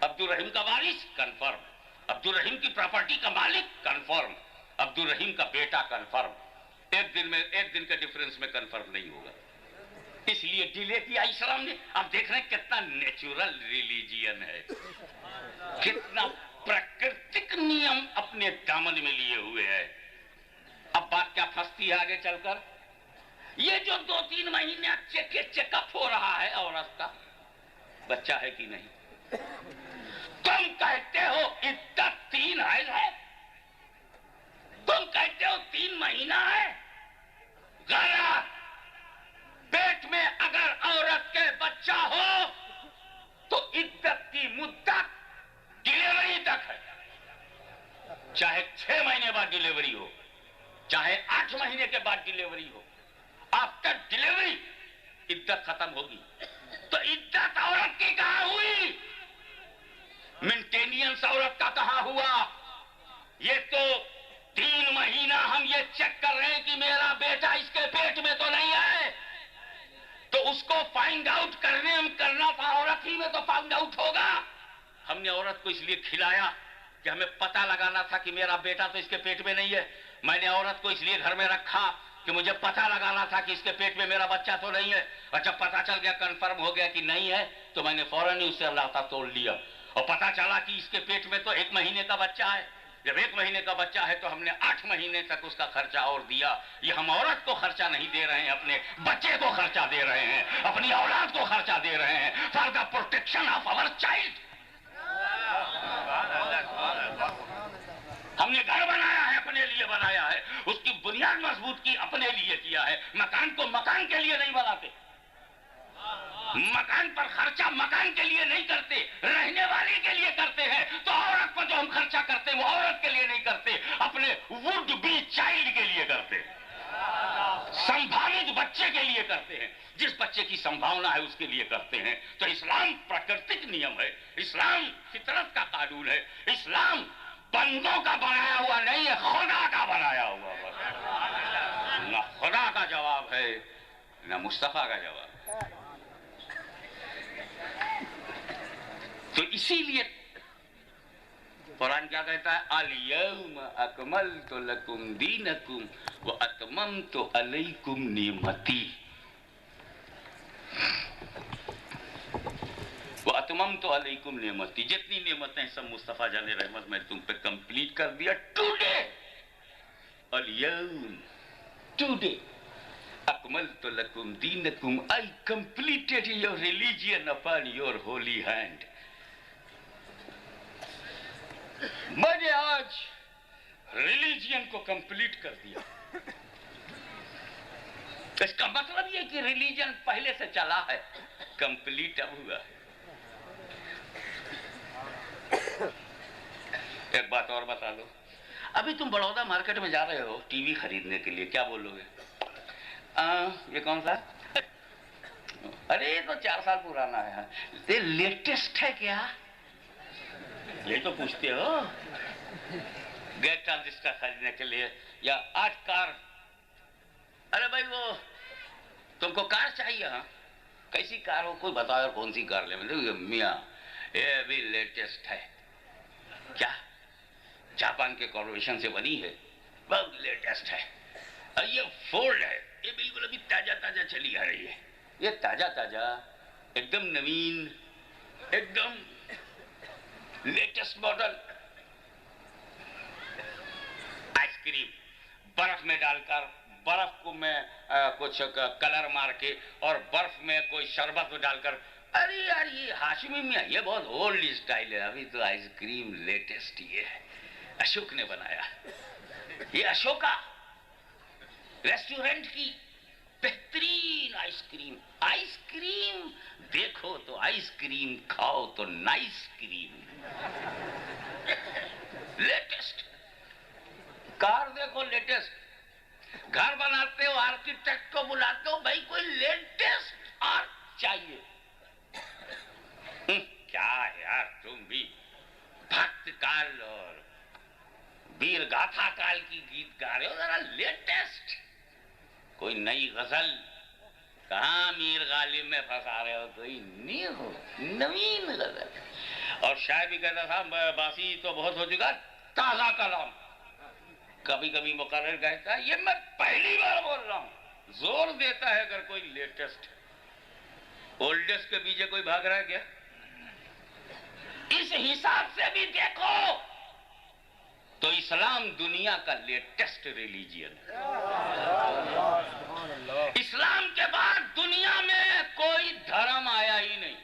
अब्दुल रहीम का वारिस कंफर्म, अब्दुल रहीम की प्रॉपर्टी का मालिक कंफर्म, अब्दुल रहीम का बेटा कंफर्म। एक दिन के डिफरेंस में कंफर्म नहीं होगा, इसलिए डिले किया इस्लाम ने। अब देख रहे हैं कितना नेचुरल रिलीजियन है, कितना प्राकृतिक नियम अपने दामन में लिए हुए है। अब बात क्या फंसती है आगे चलकर? ये जो 2-3 महीने चेकअप हो रहा है औरत का, बच्चा है कि नहीं? तुम कहते हो इद्दत 3 है, तुम कहते हो 3 महीना है। गलत। पेट में अगर औरत के बच्चा हो तो इद्दत की मुद्दत डिलीवरी तक है, चाहे 6 महीने बाद डिलीवरी हो, चाहे 8 महीने के बाद डिलीवरी हो। आफ्टर डिलीवरी इद्दत खत्म होगी। तो इज्जत औरत की कहां हुई? मेंटेनेंस औरत का कहां हुआ? ये तो 3 महीना हम ये चेक कर रहे हैं कि मेरा बेटा इसके पेट में तो नहीं है, तो उसको फाइंड आउट करना था औरत ही में, तो फाइंड आउट होगा। हमने औरत को इसलिए खिलाया कि हमें पता लगाना था कि मेरा बेटा तो इसके पेट में नहीं है। मैंने औरत को इसलिए घर में रखा कि मुझे पता लगाना था कि इसके पेट में मेरा बच्चा तो नहीं है। और जब पता चल गया, कंफर्म हो गया कि नहीं है, तो मैंने फौरन ही उससे नाता तोड़ लिया। और पता चला कि इसके पेट में तो 1 महीने का बच्चा है। जब 1 महीने का बच्चा है तो हमने 8 महीने तक उसका खर्चा और दिया। ये हम औरत को खर्चा नहीं दे रहे हैं, अपने बच्चे को खर्चा दे रहे हैं, अपनी औलाद को खर्चा दे रहे हैं, for the protection of our child. हमने घर बनाया है, अपने लिए बनाया है, उसकी बुनियाद मजबूत की, अपने लिए किया है। मकान को मकान के लिए नहीं बनाते, मकान पर खर्चा मकान के लिए नहीं करते, रहने वाले के लिए करते हैं। तो औरत पर जो हम खर्चा करते हैं वो औरत के लिए नहीं करते, अपने वुड बी चाइल्ड के लिए करते हैं, संभावित बच्चे के लिए करते हैं, जिस बच्चे की संभावना है उसके लिए करते हैं। तो इस्लाम प्राकृतिक नियम है, इस्लाम फितरत का कानून है, इस्लाम बंदों का बनाया हुआ नहीं है, खुदा का बनाया हुआ है। ना खुदा का जवाब है ना मुस्तफा का जवाब। तो इसीलिए कुरान क्या कहता है? अल-यौम अकमलतु लकुम दीनकुम व अतममतु अलैकुम निअमती व अतममतु अलैकुम निअमती। जितनी नेमतें सब मुस्तफा जाने रहमत मैंने तुम पे कंप्लीट कर दिया। टुडे अल-यौम, टुडे अकमलतु लकुम दीनकुम, I completed your religion upon your holy hand. मैंने आज रिलीजियन को कंप्लीट कर दिया। इसका मतलब यह कि रिलीजन पहले से चला है, कंप्लीट अब हुआ है। एक बात और बता दो, अभी तुम बड़ौदा मार्केट में जा रहे हो टीवी खरीदने के लिए, क्या बोलोगे? ये कौन सा? अरे ये तो 4 साल पुराना है। ये लेटेस्ट है क्या? ये तो पूछते हो। गैस ट्रांजिस्टर खरीदने के लिए या 8 कार। अरे भाई वो तुमको कार चाहिए? हाँ, कैसी कार हो कोई बताओ यार, कौन सी कार ले? मियाँ ये भी लेटेस्ट है। क्या? जापान के कॉर्पोरेशन से बनी है, बहुत लेटेस्ट है। और ये फोर्ड है, ये बिल्कुल अभी ताजा ताजा चली आ रही है। ये ताजा ताजा एकदम नवीन, एकदम लेटेस्ट मॉडल आइसक्रीम बर्फ में डालकर, बर्फ को में कुछ कलर मार के और बर्फ में कोई शरबत डालकर। अरे यार ये हाशमी मियां, ये बहुत ओल्ड स्टाइल है। अभी तो आइसक्रीम लेटेस्ट ये है, अशोक ने बनाया। ये अशोका रेस्टोरेंट की बेहतरीन आइसक्रीम। आइसक्रीम देखो तो आइसक्रीम, खाओ तो नाइस क्रीम। लेटेस्ट कार देखो, लेटेस्ट घर बनाते हो, आर्किटेक्ट को बुलाते हो, भाई कोई लेटेस्ट आर्ट चाहिए। क्या यार तुम भी भक्त काल और वीर गाथा काल की गीत गा रहे हो, जरा लेटेस्ट कोई नई गजल। कहां मीर गालिब में फंसा रहे हो? कोई नवीन गजल। और शायद भी कहता था बासी तो बहुत हो चुका, ताजा कलाम। कभी कभी मुकर्रर कहता है, ये मैं पहली बार बोल रहा हूं। जोर देता है अगर कोई लेटेस्ट। ओल्डेस्ट के पीछे कोई भाग रहा है क्या? इस हिसाब से भी देखो तो इस्लाम दुनिया का लेटेस्ट रिलीजियन है। इस्लाम के बाद दुनिया में कोई धर्म आया ही नहीं।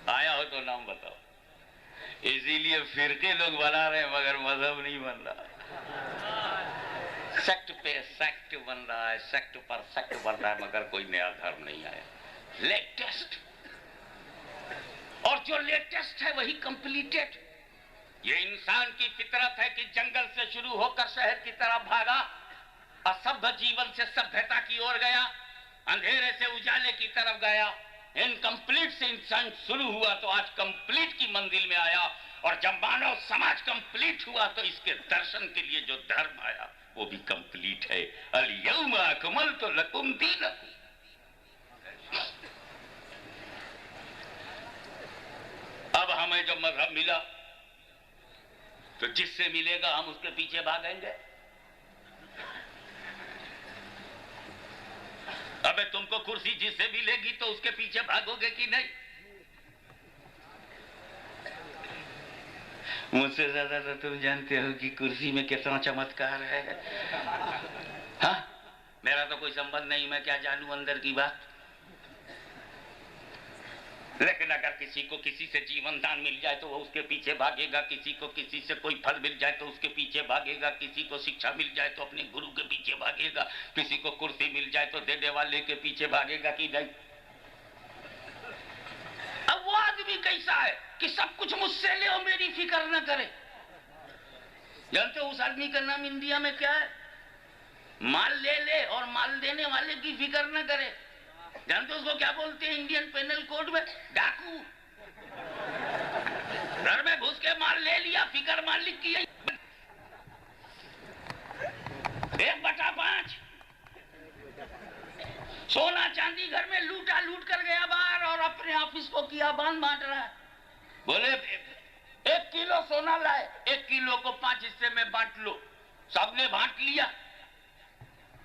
आया हो तो नाम बताओ। इसीलिए फिरके लोग बना रहे हैं मगर मजहब नहीं बन रहा। सेक्ट पे सेक्ट बन रहा है, सेक्ट पर सेक्ट बन रहा है, मगर कोई नया धर्म नहीं आया। लेटेस्ट, और जो लेटेस्ट है वही कंप्लीटेड। ये इंसान की फितरत है कि जंगल से शुरू होकर शहर की तरफ भागा, असभ्य जीवन से सभ्यता की ओर गया, अंधेरे से उजाले की तरफ गया, इनकम्प्लीट से इंसान शुरू हुआ तो आज कंप्लीट की मंजिल में आया, और जब मानव समाज कंप्लीट हुआ तो इसके दर्शन के लिए जो धर्म आया वो भी कंप्लीट है। अल यौम अकमलतु लकुम दीनकुम। अब हमें जब मजहब मिला तो जिससे मिलेगा हम उसके पीछे भागेंगे। अबे तुमको कुर्सी जिससे मिलेगी तो उसके पीछे भागोगे कि नहीं? मुझसे ज्यादा तो तुम जानते हो कि कुर्सी में कितना चमत्कार है। हाँ, मेरा तो कोई संबंध नहीं, मैं क्या जानूं अंदर की बात। लेकिन अगर किसी को किसी से जीवन दान मिल जाए तो वो उसके पीछे भागेगा, किसी को किसी से कोई फल मिल जाए तो उसके पीछे भागेगा, किसी को शिक्षा मिल जाए तो अपने गुरु के पीछे भागेगा, किसी को कुर्सी मिल जाए तो देने वाले के पीछे भागेगा कि नहीं। अब वो आदमी कैसा है कि सब कुछ मुझसे ले और मेरी फिक्र न करे। जानते हो उस आदमी का नाम इंडिया में क्या है? माल ले ले और माल देने वाले की फिक्र न करे। जानते हो उसको क्या बोलते हैं इंडियन पेनल कोड में? डाकू। घर में घुस के माल ले लिया, फिक्र मालिक की। 1/5 सोना चांदी घर में लूटा, लूट कर गया बाहर और अपने ऑफिस को किया बांट रहा है। बोले 1 किलो सोना लाए, 1 किलो को 5 हिस्से में बांट लो। सबने बांट लिया,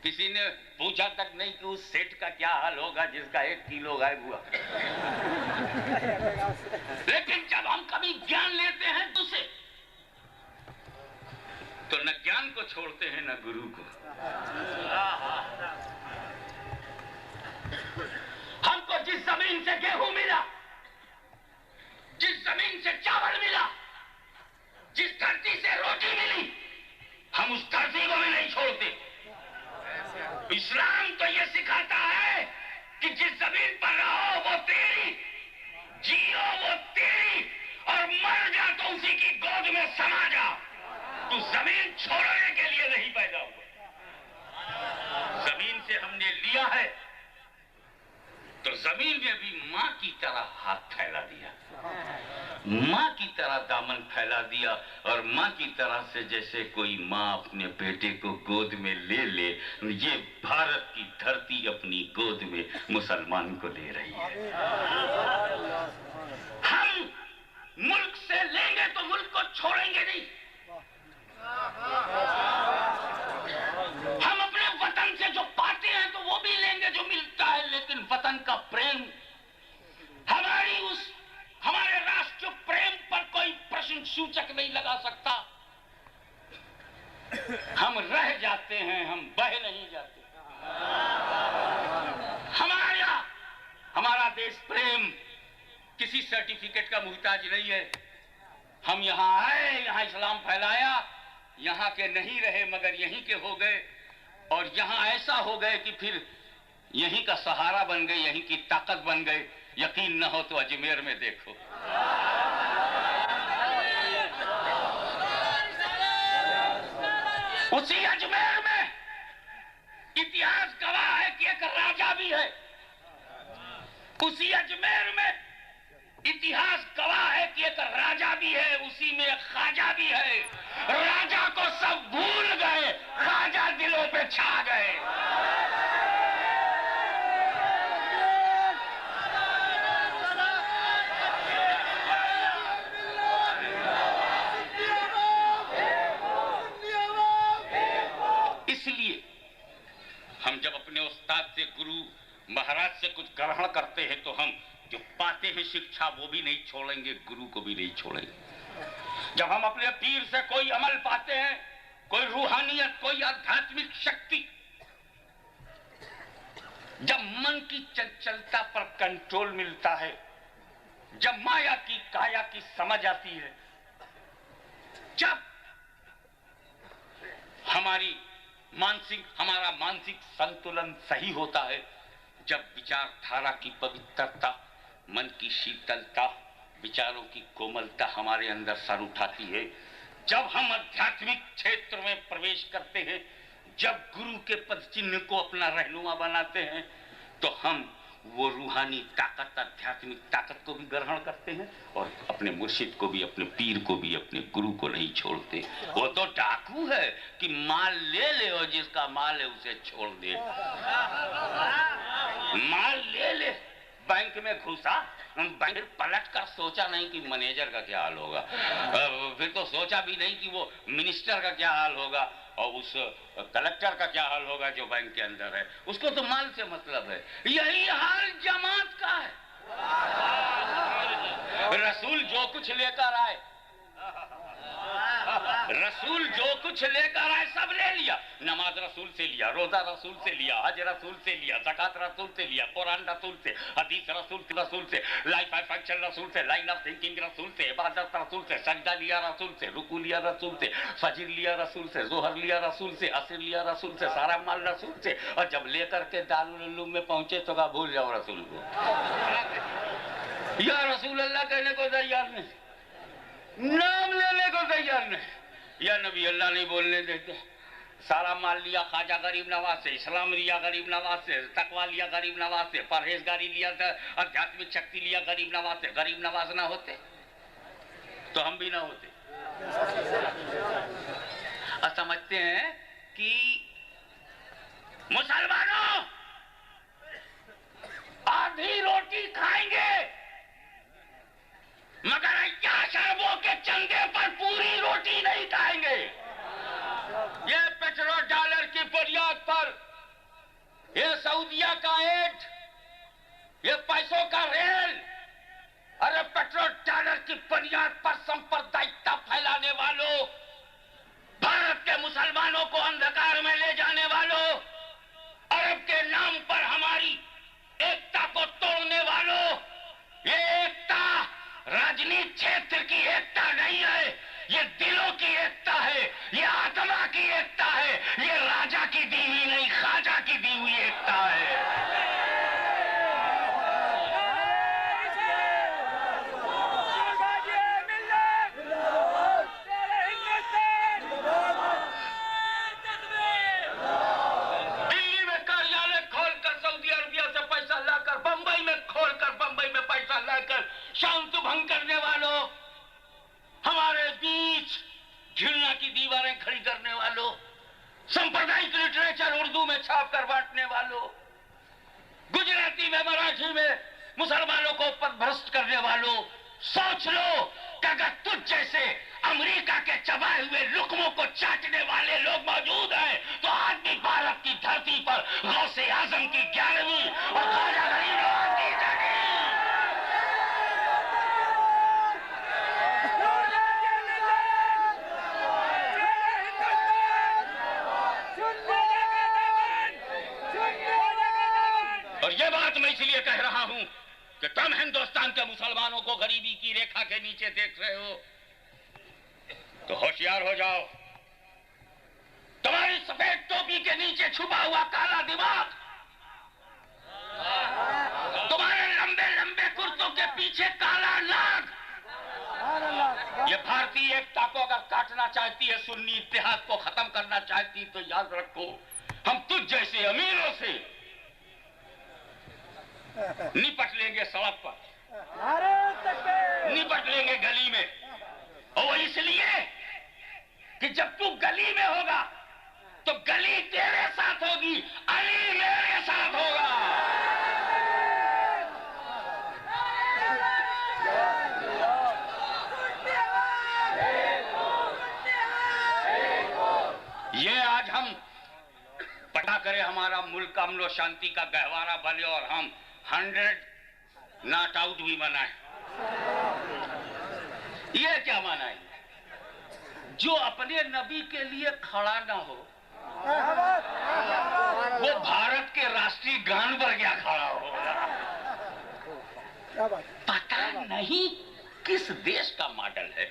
किसी ने पूछा तक नहीं कि उस सेठ का क्या हाल होगा जिसका 1 किलो गायब हुआ। लेकिन जब हम कभी ज्ञान लेते हैं तुझसे तो न ज्ञान को छोड़ते हैं न गुरु को। हमको जिस जमीन से गेहूं मिला, जिस जमीन से चावल मिला, जिस धरती से रोटी मिली, हम उस धरती को भी नहीं छोड़ते। इस्लाम तो ये सिखाता है कि जिस जमीन पर रहो वो तेरी, जियो वो तेरी, और मर जा तो उसी की गोद में समा जा। तू जमीन छोड़ने के लिए नहीं पैदा हुआ। जमीन से हमने लिया है तो जमीन ने भी मां की तरह हाथ फैला दिया, मां की तरह दामन फैला दिया, और मां की तरह से जैसे कोई मां अपने बेटे को गोद में ले ले, ये भारत की धरती अपनी गोद में मुसलमान को ले रही है। हम मुल्क से लेंगे तो मुल्क को छोड़ेंगे नहीं। हम अपने वतन से जो पाते हैं तो वो भी लेंगे जो मिलता है, लेकिन वतन का प्रेम, हमारे राष्ट्र प्रेम पर कोई प्रश्न सूचक नहीं लगा सकता। हम रह जाते हैं, हम बह नहीं जाते। हमारा देश प्रेम किसी सर्टिफिकेट का मुहताज नहीं है। हम यहाँ आए, यहाँ इस्लाम फैलाया, यहाँ के नहीं रहे मगर यहीं के हो गए, और यहाँ ऐसा हो गए कि फिर यहीं का सहारा बन गए, यहीं की ताकत बन गए। यकीन न हो तो अजमेर में देखो, उसी अजमेर में इतिहास गवाह है कि एक राजा भी है। उसी अजमेर में इतिहास गवाह है कि एक राजा भी है, उसी में एक ख्वाजा भी है। राजा को सब भूल गए, ख्वाजा दिलों पे छा गए। इसलिए हम जब अपने उस्ताद से, गुरु महाराज से कुछ ग्रहण करते हैं तो हम जो पाते हैं शिक्षा वो भी नहीं छोड़ेंगे, गुरु को भी नहीं छोड़ेंगे। जब हम अपने पीर से कोई अमल पाते हैं, कोई रूहानियत, कोई आध्यात्मिक शक्ति, जब मन की चंचलता पर कंट्रोल मिलता है, जब माया की काया की समझ आती है, जब हमारा मानसिक संतुलन सही होता है, जब विचारधारा की पवित्रता, मन की शीतलता, विचारों की कोमलता हमारे अंदर सर उठाती है, जब हम आध्यात्मिक क्षेत्र में प्रवेश करते हैं, जब गुरु के पद चिन्ह को अपना रहनुमा बनाते हैं, तो हम वो रूहानी ताकत, आध्यात्मिक ताकत को भी ग्रहण करते हैं और अपने मुर्शिद को भी, अपने पीर को भी, अपने गुरु को नहीं छोड़ते। वो तो डाकू है कि माल ले ले और जिसका माल है उसे छोड़ दे। माल ले ले, बैंक में घुसा, बैंक पलट कर सोचा नहीं कि मैनेजर का क्या हाल होगा, फिर तो सोचा भी नहीं कि वो मिनिस्टर का क्या हाल होगा और उस कलेक्टर का क्या हाल होगा जो बैंक के अंदर है। उसको तो माल से मतलब है। यही हाल जमात का है। रसूल जो कुछ लेकर आए, रसूल जो कुछ लेकर आए सब ले लिया। नमाज रसूल से लिया, रोजा रसूल से लिया, हज रसूल से लिया, ज़कात रसूल से लिया, कुरान रसूल से, हदीस रसूल से, लाइफ ऑफ फंक्शन रसूल से, लाइन ऑफ थिंकिंग रसूल से, इबादत रसूल से, सजदा लिया रसूल से, रुकू लिया रसूल से, फजर लिया रसूल से, जोहर लिया रसूल से, असर लिया रसूल से, सारा माल रसूल से। और जब लेकर के दारुल उलूम में पहुंचे तो कहा भूल जाओ रसूल को। या रसूल अल्लाह कहने को तैयार नहीं, नाम लेने को तैयार नहीं, या नबी अल्लाह नहीं बोलने देते। सारा माल लिया ख्वाजा गरीब नवाज से, इस्लाम लिया गरीब नवाज से, तकवा लिया गरीब नवाज से, परहेजगारी लिया, आध्यात्मिक शक्ति लिया गरीब नवाज से। गरीब नवाज ना होते तो हम भी ना होते। और समझते हैं कि मुसलमानों आधी रोटी खाएंगे मगर अय्याश अरबों के चंदे पर पूरी रोटी नहीं खाएंगे। ये पेट्रोल डॉलर की बुनियाद पर, ये सऊदिया का एड, ये पैसों का रेल, अरे पेट्रोल डॉलर की बुनियाद पर सांप्रदायिकता फैलाने वालों, भारत के मुसलमानों को अंधकार में ले जाने वालों, अरब के नाम पर हमारी एकता को तोड़ने वालों, ये एकता राजनीति क्षेत्र की एकता नहीं है, ये दिलों की एकता है, ये आत्मा की एकता है, ये राजा की दी हुई नहीं ख्वाजा की दी हुई एकता है। दिल्ली में कार्यालय खोलकर सऊदी अरबिया से पैसा लाकर, बंबई में खोलकर बंबई में पैसा लाकर शांति भंग करने वालों, हमारे बीच घृणा की दीवारें खड़ी करने वालों, सांप्रदायिक लिटरेचर उर्दू में छाप कर बांटने वालों, गुजराती में मराठी में मुसलमानों को पथभ्रष्ट करने वालों, सोच लो कि अगर तुझ जैसे अमेरिका के चबाए हुए लुकमों को चाटने वाले लोग मौजूद हैं तो आज भी भारत की धरती पर गौसे आजम की 11वीं और ख्वाजा गरीब नवाज की जगह। और ये बात मैं इसलिए कह रहा हूं कि तुम हिंदुस्तान के मुसलमानों को गरीबी की रेखा के नीचे देख रहे हो तो होशियार हो जाओ। तुम्हारी सफेद टोपी के नीचे छुपा हुआ काला दिमाग, तुम्हारे लंबे लंबे कुर्तों के पीछे काला नाग, ये भारतीय एकता को अगर काटना चाहती है, सुन्नी इत्तेहाद को खत्म करना चाहती तो याद रखो हम तुझ जैसे अमीरों से निपट लेंगे सड़क पर, निपट लेंगे गली में। और इसलिए कि जब तू गली में होगा तो गली तेरे साथ होगी, अली मेरे साथ होगा। ये आज हम पता करें हमारा मुल्क अमन और शांति का गहवारा बने और हम 100 नॉट आउट भी बनाए। ये क्या माना है? जो अपने नबी के लिए खड़ा ना हो वो भारत के राष्ट्रीय गान पर क्या खड़ा हो। पता नहीं किस देश का मॉडल है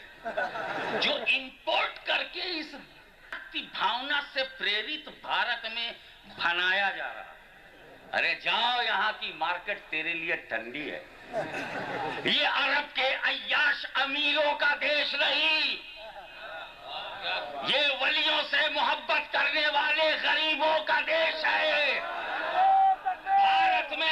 जो इंपोर्ट करके इस भावना से प्रेरित भारत में बनाया जा रहा। अरे जाओ, यहाँ की मार्केट तेरे लिए ठंडी है। ये अरब के अय्याश अमीरों का देश नहीं, ये वलियों से मोहब्बत करने वाले गरीबों का देश है। भारत में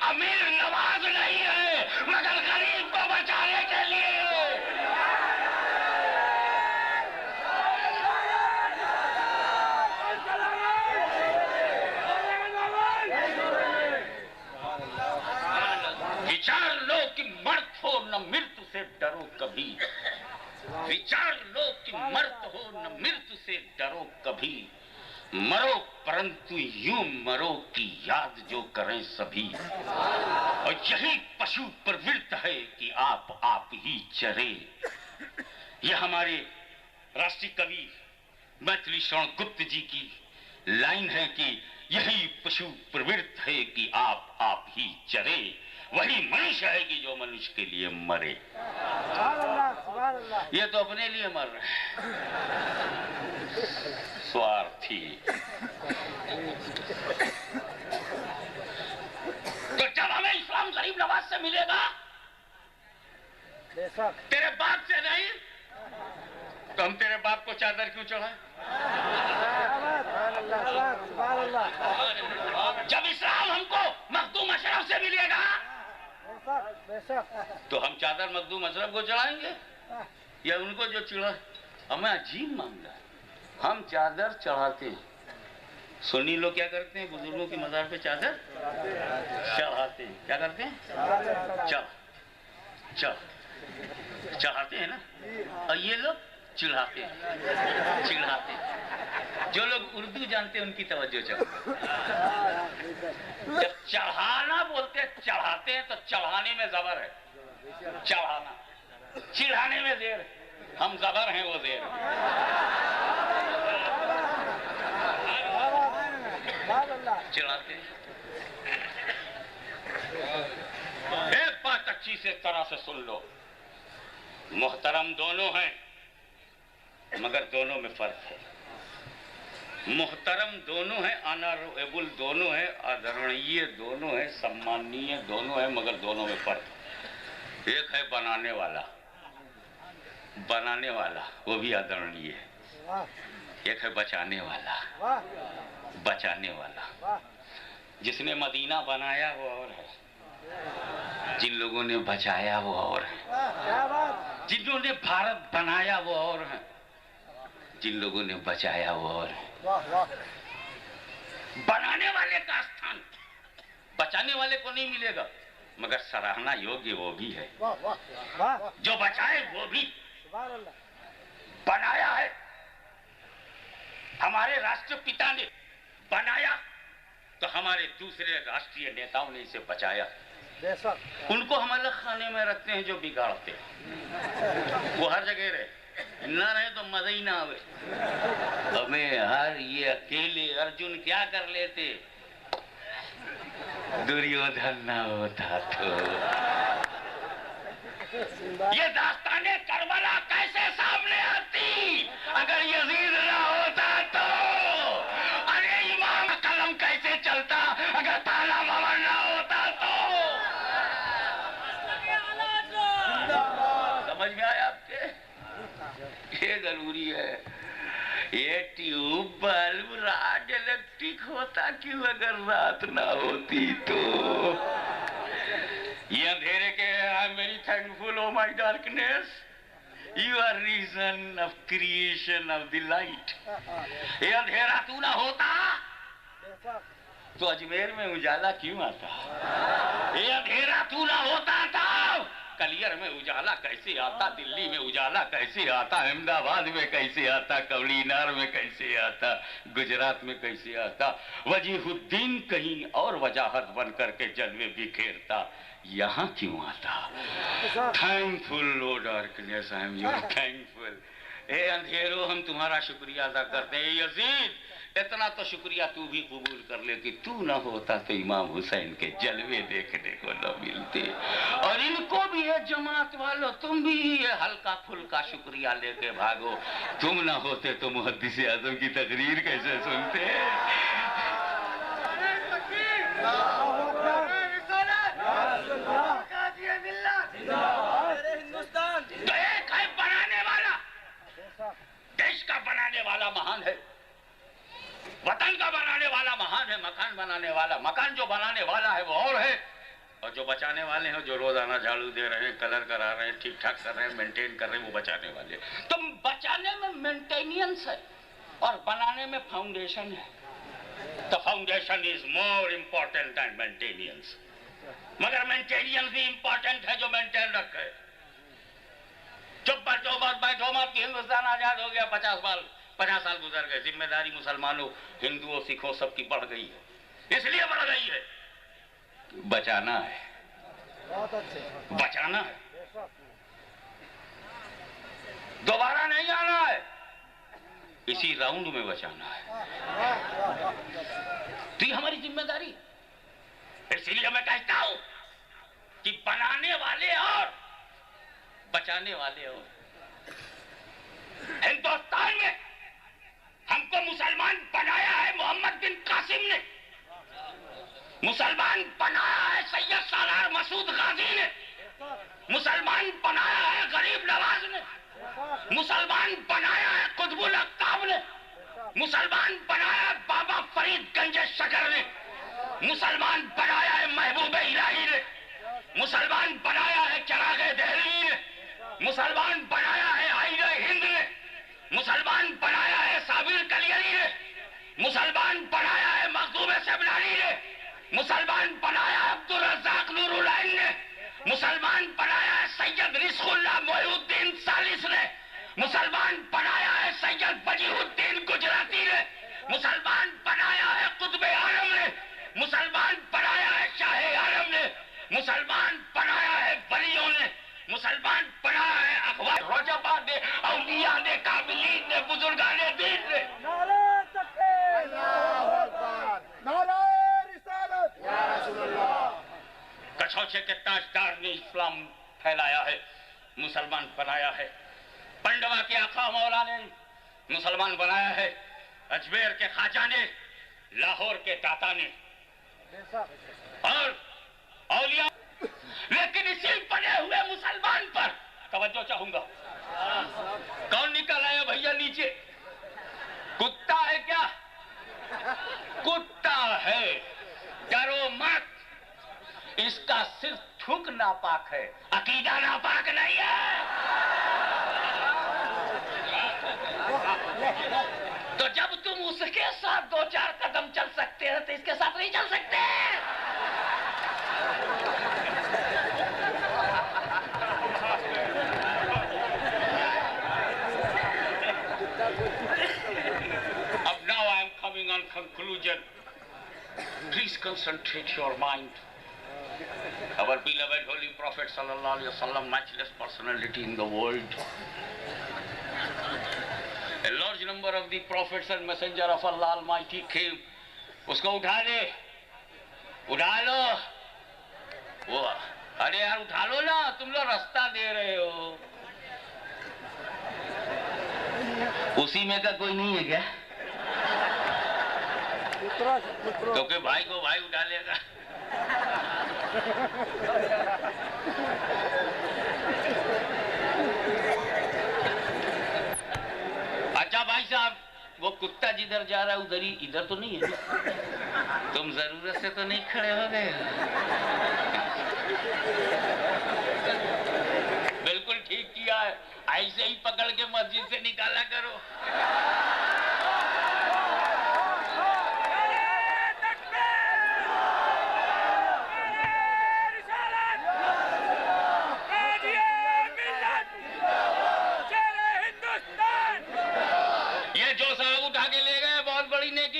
अमीर नवाज नहीं है, मगर गरीब को बचाने के लिए। विचार लो कि मर्द हो न मृत्यु से डरो कभी, विचार लो कि मर्द हो न मृत्यु से डरो कभी, मरो परंतु यूं मरो कि याद जो करें सभी। और यही पशु प्रवृत्त है कि आप ही चरे। यह हमारे राष्ट्रीय कवि मैथिली शरण गुप्त जी की लाइन है कि यही पशु प्रवृत्त है कि आप ही चरे। वही मनुष्य है कि जो मनुष्य के लिए मरे। ये तो अपने लिए मर रहे हैं, स्वार्थी। तो जब हमें इस्लाम गरीब नवाज से मिलेगा, तेरे बाप से नहीं, तो हम तेरे बाप को चादर क्यों चढ़ाएं? जब इस्लाम हमको मखदूम अशरफ से मिलेगा, तो हम चादर मखदूम अशरफ को चढ़ाएंगे या उनको जो चढ़ा? हमें अजीब मामला है। हम चादर चढ़ाते हैं। सुन्नी लोग क्या करते हैं? बुजुर्गों की मजार पे चादर चढ़ाते हैं। क्या करते हैं? चढ़ाते हैं ना। और ये लोग चिढ़ाते हैं। जो लोग उर्दू जानते हैं उनकी तवज्जो चाहिए। जब चढ़ाना बोलते हैं, चढ़ाते हैं, तो चढ़ाने में जबर है, चढ़ाना। चिढ़ाने में देर है, हम जबर हैं, वो देर है। चिढ़ाते हैं। एक बात अच्छी से तरह से सुन लो, मोहतरम दोनों हैं, मगर दोनों में फर्क है। मोहतरम दोनों हैं, ऑनरेबल दोनों हैं, आदरणीय दोनों हैं, सम्माननीय दोनों हैं, मगर दोनों में फर्क है। एक है बनाने वाला, वो भी आदरणीय है। एक है बचाने वाला। जिसने मदीना बनाया वो और है, जिन लोगों ने बचाया वो और है। जिन्होंने भारत बनाया वो और है, जिन लोगों ने बचाया वो और है। बनाने वाले का स्थान बचाने वाले को नहीं मिलेगा, मगर सराहना योग्य वो भी है। जो बचाए वो भी बनाया है। हमारे राष्ट्रपिता ने बनाया तो हमारे दूसरे राष्ट्रीय नेताओं ने इसे बचाया। उनको हम अलग खाने में रखते हैं जो बिगाड़ते हैं। वो हर जगह रहे, ना रहे तो मजा ही ना आवे। हमें हर ये अकेले अर्जुन क्या कर लेते, दुर्योधन ना होता तो। ये दास्ताने करबला कैसे सामने आती अगर यजीद ना होता तो? अरे इमाम का कलम कैसे चलता अगर ताला बाबर ना होता तो? समझ में आया आपके? ये जरूरी है। ये ट्यूब बल्ब रात इलेक्ट्रिक होता क्यों अगर रात ना होती तो? ये अंधेरे के I am very thankful o my darkness, you are reason of creation of the light. ये अंधेरा तू ना होता तो अजमेर में उजाला क्यों आता? ये अंधेरा तू ना होता था कलियर में उजाला कैसे आता, दिल्ली में उजाला कैसे आता, अहमदाबाद में कैसे आता, कवलीनार में कैसे आता, गुजरात में कैसे आता? वजीहुद्दीन कहीं और वजाहत बन करके जलवे बिखेरता, यहाँ क्यों आता? Thankful O darkness, I am your thankful. ए अंधेरो, हम तुम्हारा शुक्रिया अदा करते हैं। यजीद, इतना तो शुक्रिया तू भी कबूल कर ले कि तू ना होता तो इमाम हुसैन के जलवे देखने को न मिलते। और इनको भी है जमात वालों, तुम भी ये हल्का फुल्का शुक्रिया लेके भागो। तुम ना होते तो मुहद्दिस आजम की तकरीर कैसे सुनते? तो एक है बनाने वाला, देश का बनाने वाला महान है, वतन का बनाने वाला महान है, मकान बनाने वाला, मकान जो बनाने वाला है वो और है, और जो बचाने वाले हैं, जो रोजाना झाड़ू दे रहे हैं, कलर करा रहे हैं, ठीक ठाक कर रहे हैं, मेंटेन कर रहे हैं, वो बचाने वाले। तो बचाने में मेंटेनेंस है और बनाने में फाउंडेशन है। तो foundation is more important than maintenance, मगर मेंटेनेंस भी इंपॉर्टेंट है जो मेंटेन रखे। चुप बैठो मत, बैठो मत। हिंदुस्तान आजाद हो गया, 50 साल गुजर गए, जिम्मेदारी मुसलमानों, हिंदुओं, सिखों सबकी बढ़ गई है। इसलिए बढ़ गई है, बचाना है, बचाना है, दोबारा नहीं आना है, इसी राउंड में बचाना है। तो ये हमारी जिम्मेदारी। इसलिए मैं कहता हूं कि बनाने वाले और बचाने वाले और। हिंदुस्तान में हमको मुसलमान बनाया है मोहम्मद बिन कासिम ने, मुसलमान बनाया है सैयद सालार मसूद गाजी ने, मुसलमान बनाया है गरीब नवाज ने, मुसलमान बनाया है कुतुबुल अक्ताब ने, मुसलमान बनाया है बाबा फरीद गंजे शकर ने, मुसलमान बनाया है महबूब इलाही ने, मुसलमान बनाया है चरागे दहली ने, मुसलमान बनाया है आईने हिंद ने, मुसलमान बनाया है साबिर कलियरी ने, मुसलमान बनाया है मखदूम शबनानी ने, मुसलमान बनाया है अब्दुल रज़्ज़ाक नूरुल्लाह ने, मुसलमान बनाया है सैयद रिज़्क़ुल्लाह मोइनुद्दीन सालिस ने, मुसलमान बनाया है सैयद वजीहुद्दीन गुजराती ने, मुसलमान बनाया है कुतुब आलम ने, मुसलमान बनाया है शाह आलम ने, मुसलमान बनाया है वलियों ने, मुसलमान बनाया है अखबार रोजबा ने, औलिया ने, काबिलीन ने, बुजुर्गाने दीन ने। नारे तकबीर, नारे रिसालत, या रसूलल्लाह। कछौचे के ताजदार ने इस्लाम फैलाया है, मुसलमान बनाया है। पंडवा के आका मौला ने मुसलमान बनाया है, अजमेर के ख्वाजा ने, लाहौर के दाता ने, और औलिया। लेकिन इसी बने हुए मुसलमान पर तवज्जो चाहूंगा। कौन निकल आया भैया नीचे? कुत्ता है क्या? कुत्ता है, डरो मत। इसका सिर्फ थूक नापाक है, अकीदा नापाक नहीं है। तो जब तुम उसके साथ 2-4 कदम चल सकते हो तो इसके साथ नहीं चल सकते। अब now I am coming on conclusion. Please concentrate your mind. Our beloved Holy Prophet sallallahu alaihi wasallam, matchless personality in the world. A large number of the prophets and messenger of Allah Almighty came. उसको उठा दे, उठा लो। वो अरे यार उठा लो ना, तुम लोग रास्ता दे रहे हो। उसी में का कोई नहीं है क्या? तो के भाई को भाई उठा लेगा। अच्छा भाई साहब, वो कुत्ता जिधर जा रहा है उधर ही, इधर तो नहीं है। तुम जरूरत से तो नहीं खड़े हो गए? बिल्कुल ठीक किया है, ऐसे ही पकड़ के मस्जिद से निकाला करो।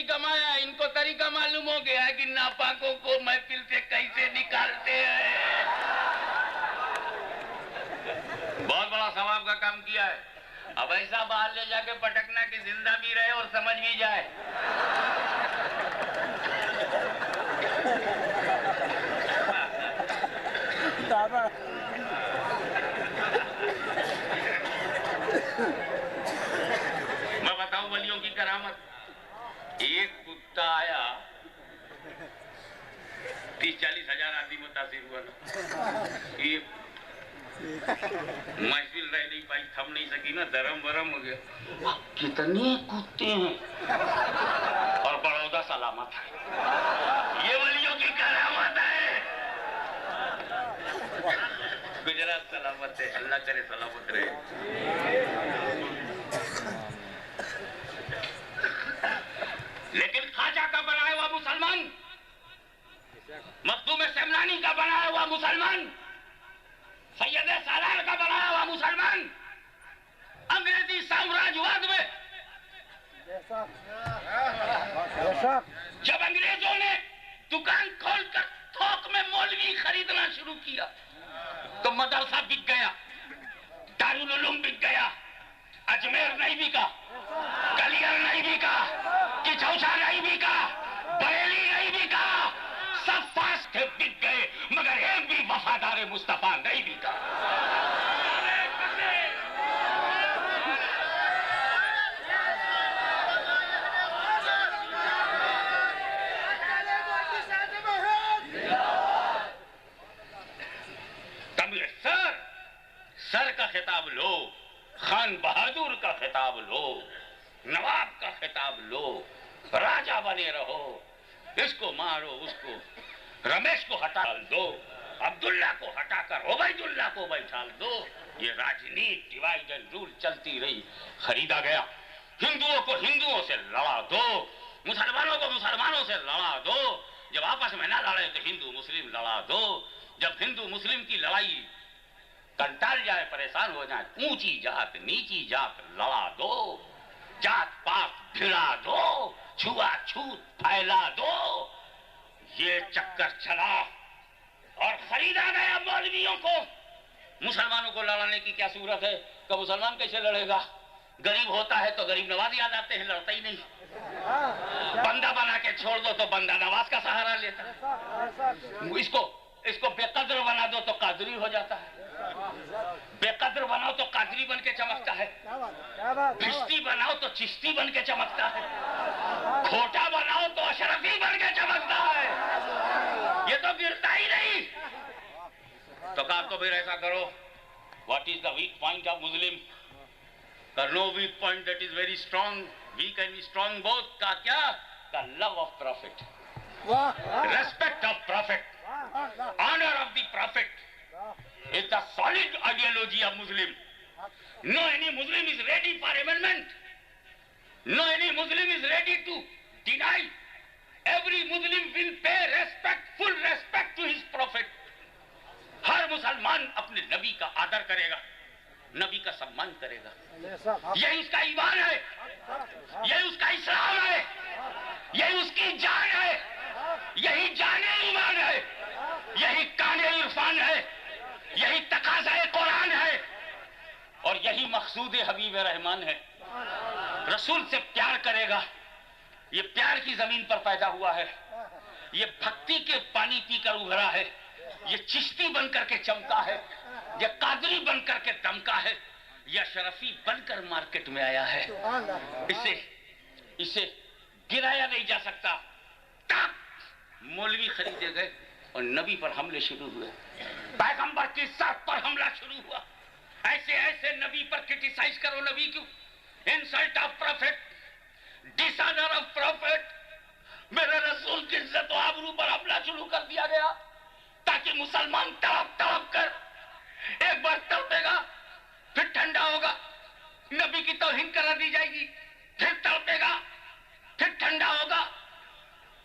कमाया, इनको तरीका मालूम हो गया कि नापाकों को महफिल से कैसे निकालते हैं। बहुत बड़ा सवाब का काम किया है। अब ऐसा बाहर ले जाके पटकना कि जिंदा भी रहे और समझ भी जाए। मैं बताऊं वलियों की करामत। एक कुत्ता आया, 30-40 हजार आदमी मुतासिर हुआ ना। ये महफिल रह नहीं पाई, थम नहीं सकी ना, दरम बरम हो गया। कितने कुत्ते हैं और बड़ौदा सलामत है। ये वलियों की करामत है। सलामत है, अल्लाह करे सलामत रहे। लेकिन ख्वाजा का बनाया हुआ मुसलमान, मखदूम सेमनानी का बनाया हुआ मुसलमान, सैयद सालार का बनाया हुआ मुसलमान अंग्रेजी साम्राज्यवाद में जब अंग्रेजों ने दुकान खोलकर थोक में मौलवी खरीदना शुरू किया तो मदरसा बिक गया, दारुल उलूम बिक गया, अजमेर नहीं बिका, कलियर नहीं बिका, किचौसा नहीं बिका, बरेली नहीं बिका, सब फास थे बिक गए, मगर एक भी वफादार मुस्तफा नहीं बिका। सर का खिताब लो, खान बहादुर का खिताब लो, नवाब का खिताब लो, राजा बने रहो, इसको मारो उसको, रमेश को हटा दो, अब्दुल्ला को हटाकर उबैदुल्ला को बैठा दो। ये राजनीति डिवाइड एंड रूल चलती रही। खरीदा गया, हिंदुओं को हिंदुओं से लड़ा दो, मुसलमानों को मुसलमानों से लड़ा दो। जब आपस में ना लड़े तो हिंदू मुस्लिम लड़ा दो। जब हिंदू मुस्लिम की लड़ाई कंटाल जाए, परेशान हो जाए, ऊंची जात नीची जात लड़ा दो, जात पात भिड़ा दो, छुआछूत फैला दो। ये चक्कर चला और खरीदा गया मौलवियों को। मुसलमानों को लड़ाने की क्या सूरत है? कि मुसलमान कैसे लड़ेगा? गरीब होता है तो गरीब नवाज याद आते हैं, लड़ता ही नहीं। बंदा बना के छोड़ दो तो बंदा नवाज का सहारा लेता है। इसको बेकद्र बना दो तो कादरी हो जाता है, बेकद्र बनाओ तो कादरी बन के चमकता है, भिश्ती बनाओ तो चिश्ती बन के चमकता है, खोटा बनाओ तो अशरफी बन के चमकता है। ये तो गिरता ही नहीं। तो कहा तो फिर ऐसा करो, what is the weak point of Muslim? No weak point that is very strong, weak and strong both. का क्या? The love of profit, respect of profit, honor of the prophet is the solid ideology of Muslim. No any Muslim is ready for amendment. No any Muslim is ready to deny. Every Muslim will pay respect, full respect to his prophet. हर मुसलमान अपने नबी का आदर करेगा, नबी का सम्मान करेगा। यही उसका ईमान है, यही उसका इस्लाम है, यही उसकी जान है, यही जाने ईमान है, यही काने इरफान है, यही तकाज़ा कुरान है और यही मकसूद हबीब रहमान है। रसूल से प्यार करेगा। ये प्यार की जमीन पर पैदा हुआ है, ये भक्ति के पानी पीकर उभरा है, ये चिश्ती बनकर के चमका है, ये कादरी बनकर के दमका है, या शरफी बनकर मार्केट में आया है। इसे गिराया नहीं जा सकता। मौलवी खरीदे गए और नबी पर हमले शुरू हुए, पैगंबर की सर पर हमला शुरू हुआ। ऐसे ऐसे नबी पर क्रिटिसाइज करो, नबी क्यों? Insult of profit, dishonour of profit. मेरे रसूल की इज्जत और आबरू पर हमला शुरू कर दिया गया ताकि मुसलमान तड़प तड़प कर एक बार तड़पेगा, फिर ठंडा होगा, नबी की तौहीन करा दी जाएगी, फिर तड़पेगा, फिर ठंडा होगा,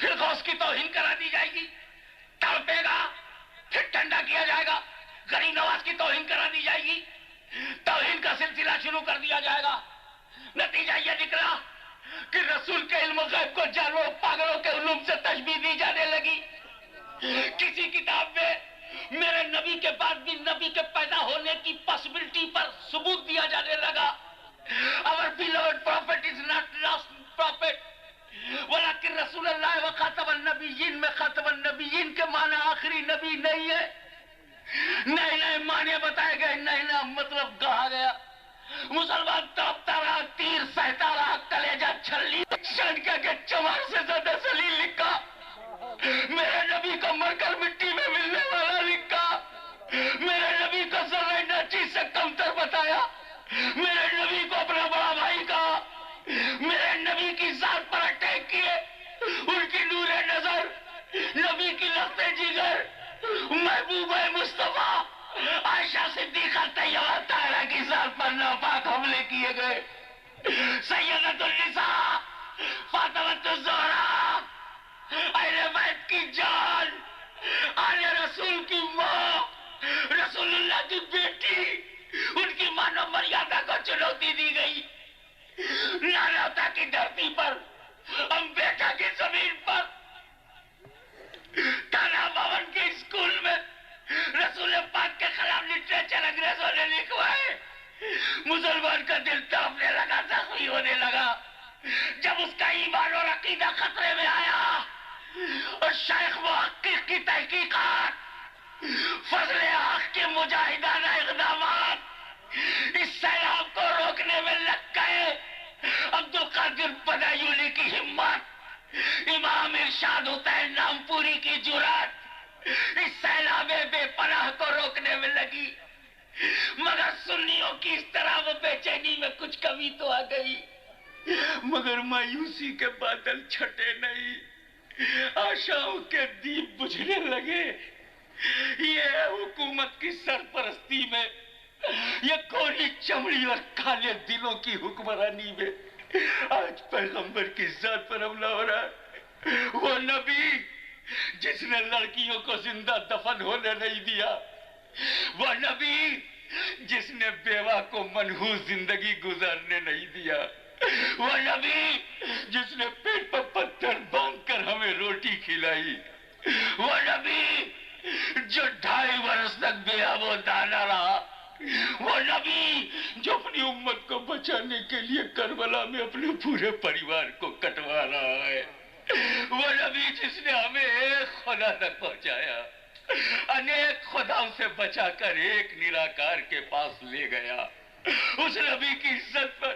फिर गौस की तौहीन करा दी जाएगी, तड़पेगा, फिर ठंडा किया जाएगा, गरीब नवाज की तौहीन करा दी जाएगी, तौहीन का सिलसिला शुरू कर दिया जाएगा। नतीजा यह निकला कि रसूल के इल्म गैब को जानवरों पागलों के उलूम से तशबीह दी जाने लगी। किसी किताब में मेरे नबी के बाद भी नबी के पैदा होने की पॉसिबिलिटी पर सबूत दिया जाने लगा। Our beloved prophet is not lost prophet, वलाकिन रसूलुल्लाह व खातमुन नबिय्यीन में खातमुन नबिय्यीन के माना आखिरी नबी नहीं है। नए नए माने बताए गए, नए नए मतलब कहा गया। मुसलमान तड़पता रहा, तीर सहता रहा, कलेजा छल्ली शंका के चमार से ज्यादा सलील लिखा। मेरे नबी को मरकर मिट्टी में मिलने वाला लिखा। मेरे नबी को जरा चीज से कमतर बताया। मेरे नबी को अपना बड़ा भाई कहा। मेरे नबी की जात पर अटैक किए, उनकी नूरे नजर, नबी की लफ्ते जिगर, महबूब मुस्तफा आयशा से तैयबा तारा की साथ पर नापाक हमले किए गए। सैयदतुल निसा फातिमातुज़ ज़हरा अहले बैत की जान, आले रसूल की माँ, रसूलुल्लाह की बेटी, उनकी मानव मर्यादा को चुनौती दी गई। नालौता की धरती पर, अम्बेका की जमीन पर, ताना भवन के स्कूल में रसूल पाक के खिलाफ लिटरेचर अंग्रेजों ने लिखवाए। मुसलमान का दिल तड़पने लगा, जख्मी होने लगा। जब उसका ईमान और अकीदा खतरे में आया और शेख मुहक्किक की तहकीकात, फजले हक के मुजाहिदाना इक़दामात इस सैलाब को रोकने में लग गए। अब्दुल कादिर बदायूनी की हिम्मत, इमाम इरशाद हुसैन नामपुरी की जुरात इस सैलाब बेपनाह को रोकने में लगी। मगर सुन्नियों की इस तरह वो बेचैनी में कुछ कमी तो आ गई, मगर मायूसी के बादल छटे नहीं, आशाओं के दीप बुझने लगे। ये हुकूमत की सरपरस्ती में, ये कोरी चमड़ी और काले दिलों की हुक्मरानी में आज पैगंबर की जात पर हमला हो रहा है। वो नबी जिसने लड़कियों को जिंदा दफन होने नहीं दिया, वो नबी जिसने बेवा को मनहूस जिंदगी गुजारने नहीं दिया, वो नबी जिसने पेट पर पत्थर बांधकर हमें रोटी खिलाई, वो नबी जो 2.5 वर्ष तक बेआबो दाना रहा, वो नबी जो अपनी उम्मत को बचाने के लिए करबला में अपने पूरे परिवार को कटवा रहा है, वो नबी जिसने हमें एक खुदा तक पहुंचाया, अनेक खुदाओं से बचाकर एक निराकार के पास ले गया। उस नबी की इज्जत पर,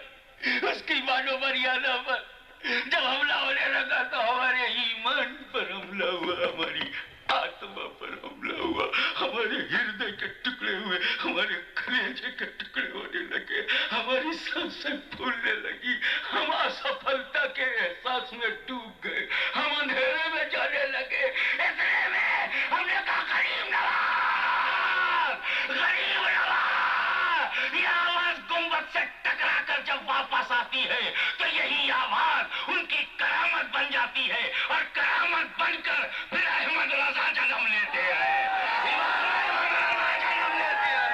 उसकी मानो मर्यादा पर जब हमला होने लगा तो हमारे ईमान पर हमला हुआ, हमारी आत्मा पर हमला हुआ, हमारे हृदय के टुकड़े हुए, हमारे कलेजे के टुकड़े होने लगे, हमारी सांसें फूलने लगी, हम असफलता के एहसास में डूब गए, हम अंधेरे में जाने लगे। इतने में हमने कहा गरीब नवाज, गरीब नवाज। यह आवाज गुंबद से टकरा कर जब वापस आती है तो यही आवाज उनकी करामत बन जाती है और करामत बनकर फिर अहमद रजा जन्म लेते हैं। जन्म लेते हैं।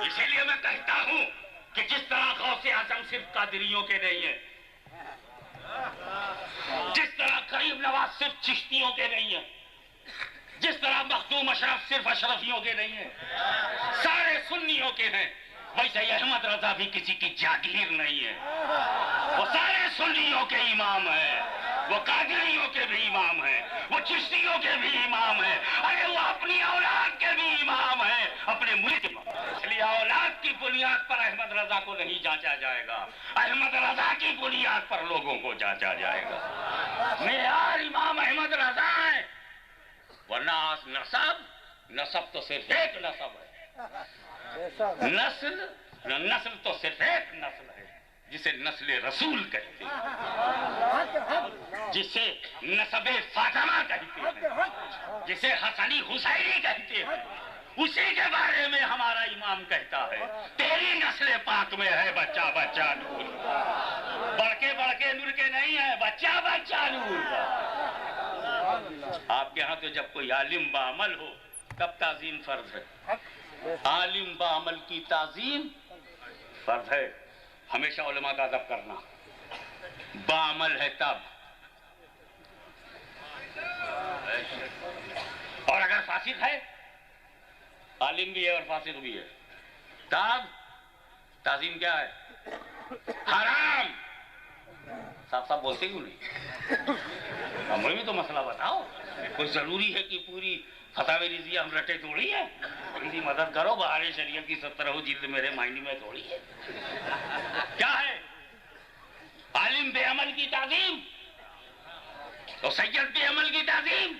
इसीलिए मैं कहता हूं कि जिस तरह गौसे आजम सिर्फ कादरियों के नहीं है, जिस तरह करीम नवाज सिर्फ चिश्तियों के नहीं है, जिस तरह मखदूम अशरफ सिर्फ अशरफियों के नहीं है, सारे सुन्नियों के हैं, वैसे अहमद रजा भी किसी की जागीर नहीं है। वो सारे सुन्नियों के इमाम है, वो कादरियों के भी इमाम है, वो चिश्तियों के भी इमाम है, अरे वो अपनी औलाद के भी इमाम है, अपने मुल्क के। इसलिए औलाद की बुनियाद पर अहमद रजा को नहीं जांचा जाएगा, अहमद रजा की बुनियाद पर लोगों को जांचा जाएगा। मेयार इमाम अहमद रजा है, वरना नसब तो सिर्फ एक नसब है, नस्ल तो सिर्फ एक नस्ल है जिसे नस्ल रसूल कहते हैं, जिसे नसबे फातिमा कहते हैं, जिसे हसनी हुसैनी कहते हैं। उसी के बारे में हमारा इमाम कहता है, तेरी नस्ल पाक में है बच्चा बच्चा नूर, बड़के नूर के नहीं है, बच्चा बच्चा नूर। आपके यहाँ तो जब कोई आलिम बाअमल हो तब ताजीम फर्ज है, आलिम बाअमल की ताजीम फर्ज है। हमेशा उलमा का अदब करना, बाअमल है तब, और अगर फासिक है, आलिम भी है और फासिक भी है, तब ताजीम क्या है? हराम। साफ बोलते क्यों नहीं? हमें भी तो मसला बताओ। कोई जरूरी है कि पूरी फतावे रिजिया हम रटे थोड़ी है? इनकी मदद करो, बहारे शरीयत की 17 जिल्द मेरे मायने में थोड़ी है। क्या है? आलिम बेअमल की ताजीम, तो सैयद बेअमल की ताजीम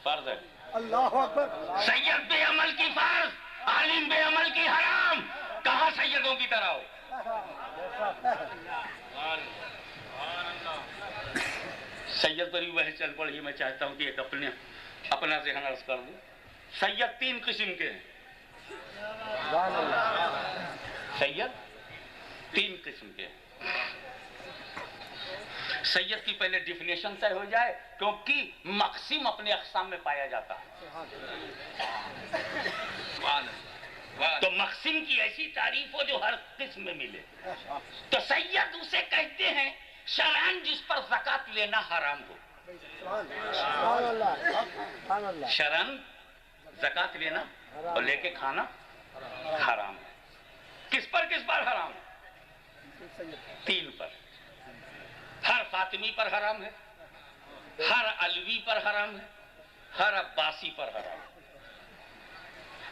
फर्ज है। अल्लाह अकबर। सैयद बेअमल की फर्ज, आलिम बेअमल की हराम। कहां सैयदों की तरह हो? सैयद पर भी वह चल पड़ी। मैं चाहता हूं कि एक अपना ज़हन अर्ज कर दूं। सैयद 3 किस्म के हैं। सैयद 3 किस्म के हैं। सैयद की पहले डिफिनेशन तय हो जाए, क्योंकि मकसिम अपने अक़साम में पाया जाता है। तो मकसिम की ऐसी तारीफ हो जो हर किस्म में मिले। तो सैयद उसे कहते हैं शरान जिस पर ज़कात लेना हराम हो। शरान ज़कात लेना और लेके खाना हराम है। किस पर हराम है? 3 पर। हर फातिमी पर हराम है, हर अलवी पर हराम है, हर अब्बासी पर हराम है।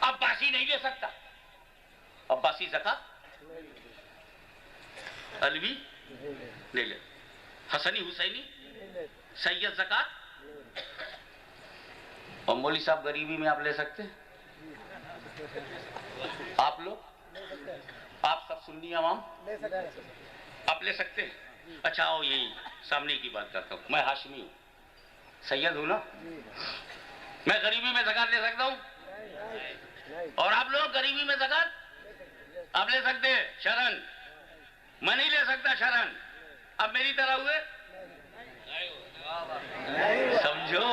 अब्बासी नहीं ले सकता, अब्बासी ज़कात, अलवी ले ले, हसनी हुसैनी सैयद ज़कात। और मौली साहब गरीबी में आप ले सकते हैं? आप लोग, आप सब सुन्नी अवाम आप ले सकते हैं? अच्छा आओ यही सामने की बात करता हूँ। मैं हाशमी हूँ, सैयद हूँ ना। मैं गरीबी में ज़कात ले सकता हूँ? और आप लोग गरीबी में ज़कात आप ले सकते हैं? शरण मैं नहीं ले सकता। शरण अब मेरी तरह हुए, समझो।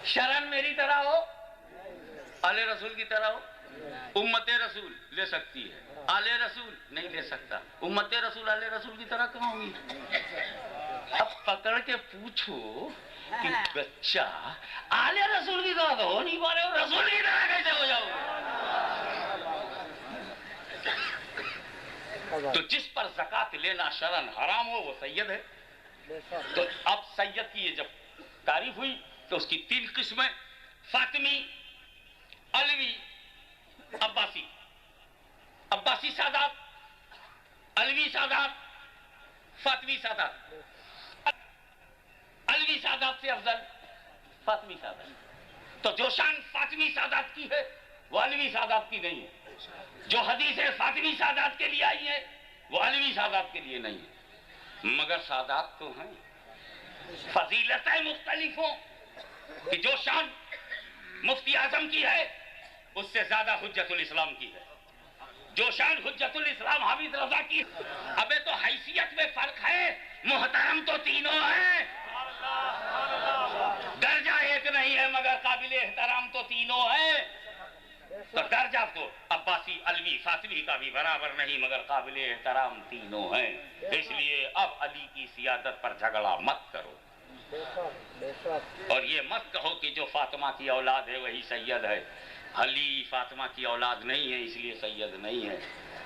शरण मेरी तरह हो, आले रसूल की तरह हो। उम्मते रसूल ले सकती है, आले रसूल नहीं ले सकता। उम्मते रसूल आले रसूल की तरह कहाँ हुई? अब पकड़ के पूछो कि बच्चा आले रसूल की तरह तो हो नहीं पा रहे हो, रसूल की तरह कैसे हो जाओगे? तो जिस पर ज़कात लेना शरन हराम हो वो सैयद है। तो अब सैयद की ये जब तारीफ हुई तो उसकी 3 किस्में, फातिमी, अलवी, अब्बासी। अब्बासी सादात, अलवी सादात, फातिमी सादात। अलवी सादात से अफजल फातिमी सादात। तो जो शान फातिमी सादात की है वो अलवी सादात की नहीं है। जो हदीसें फातिमी सादात के लिए आई है वो अलवी सादात के लिए नहीं है। मगर सादात तो हैं, फजीलतें मुख्तलिफ हों कि जो शान मुफ्ती आजम की है उससे ज्यादा हुज्जतुल इस्लाम की है। जो शान हुज्जतुल इस्लाम हाफिज रजा की, अबे तो हैसियत में फर्क है, मुहतरम तो तीनों हैं। दर्जा एक नहीं है मगर काबिल एहतराम तो तीनों है। तो दर्जा तो अब्बासी, अलवी, फातिमी का भी बराबर नहीं मगर काबिल एहतराम तीनों हैं। इसलिए अब अली की सियादत पर झगड़ा मत करो और ये मत कहो कि जो फातिमा की औलाद है वही सैयद है। अली फातिमा की औलाद नहीं है इसलिए सैयद नहीं है,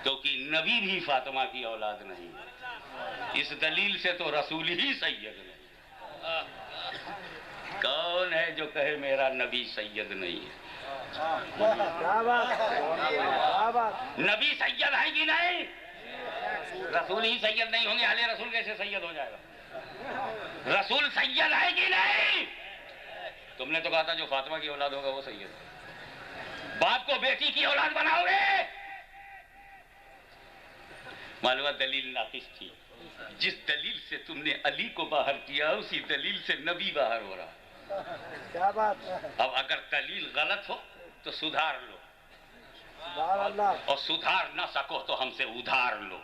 क्योंकि नबी भी फातिमा की औलाद नहीं है। इस दलील से तो रसूल ही सैयद नहीं। कौन है जो कहे मेरा नबी सैयद नहीं है? नबी सैयद है कि नहीं? रसूल ही सैयद नहीं होंगे, आले रसूल कैसे सैयद हो जाएगा? रसूल सैयद है कि नहीं? तुमने तो कहा था जो फातिमा की औलाद होगा वो सैयद। बाप को बेटी की औलाद बनाओगे? मालूम दलील नाकिस थी। जिस दलील से तुमने अली को बाहर किया उसी दलील से नबी बाहर हो रहा। क्या बात है? अब अगर दलील गलत हो तो सुधार लो, और सुधार ना सको तो हमसे उधार लो।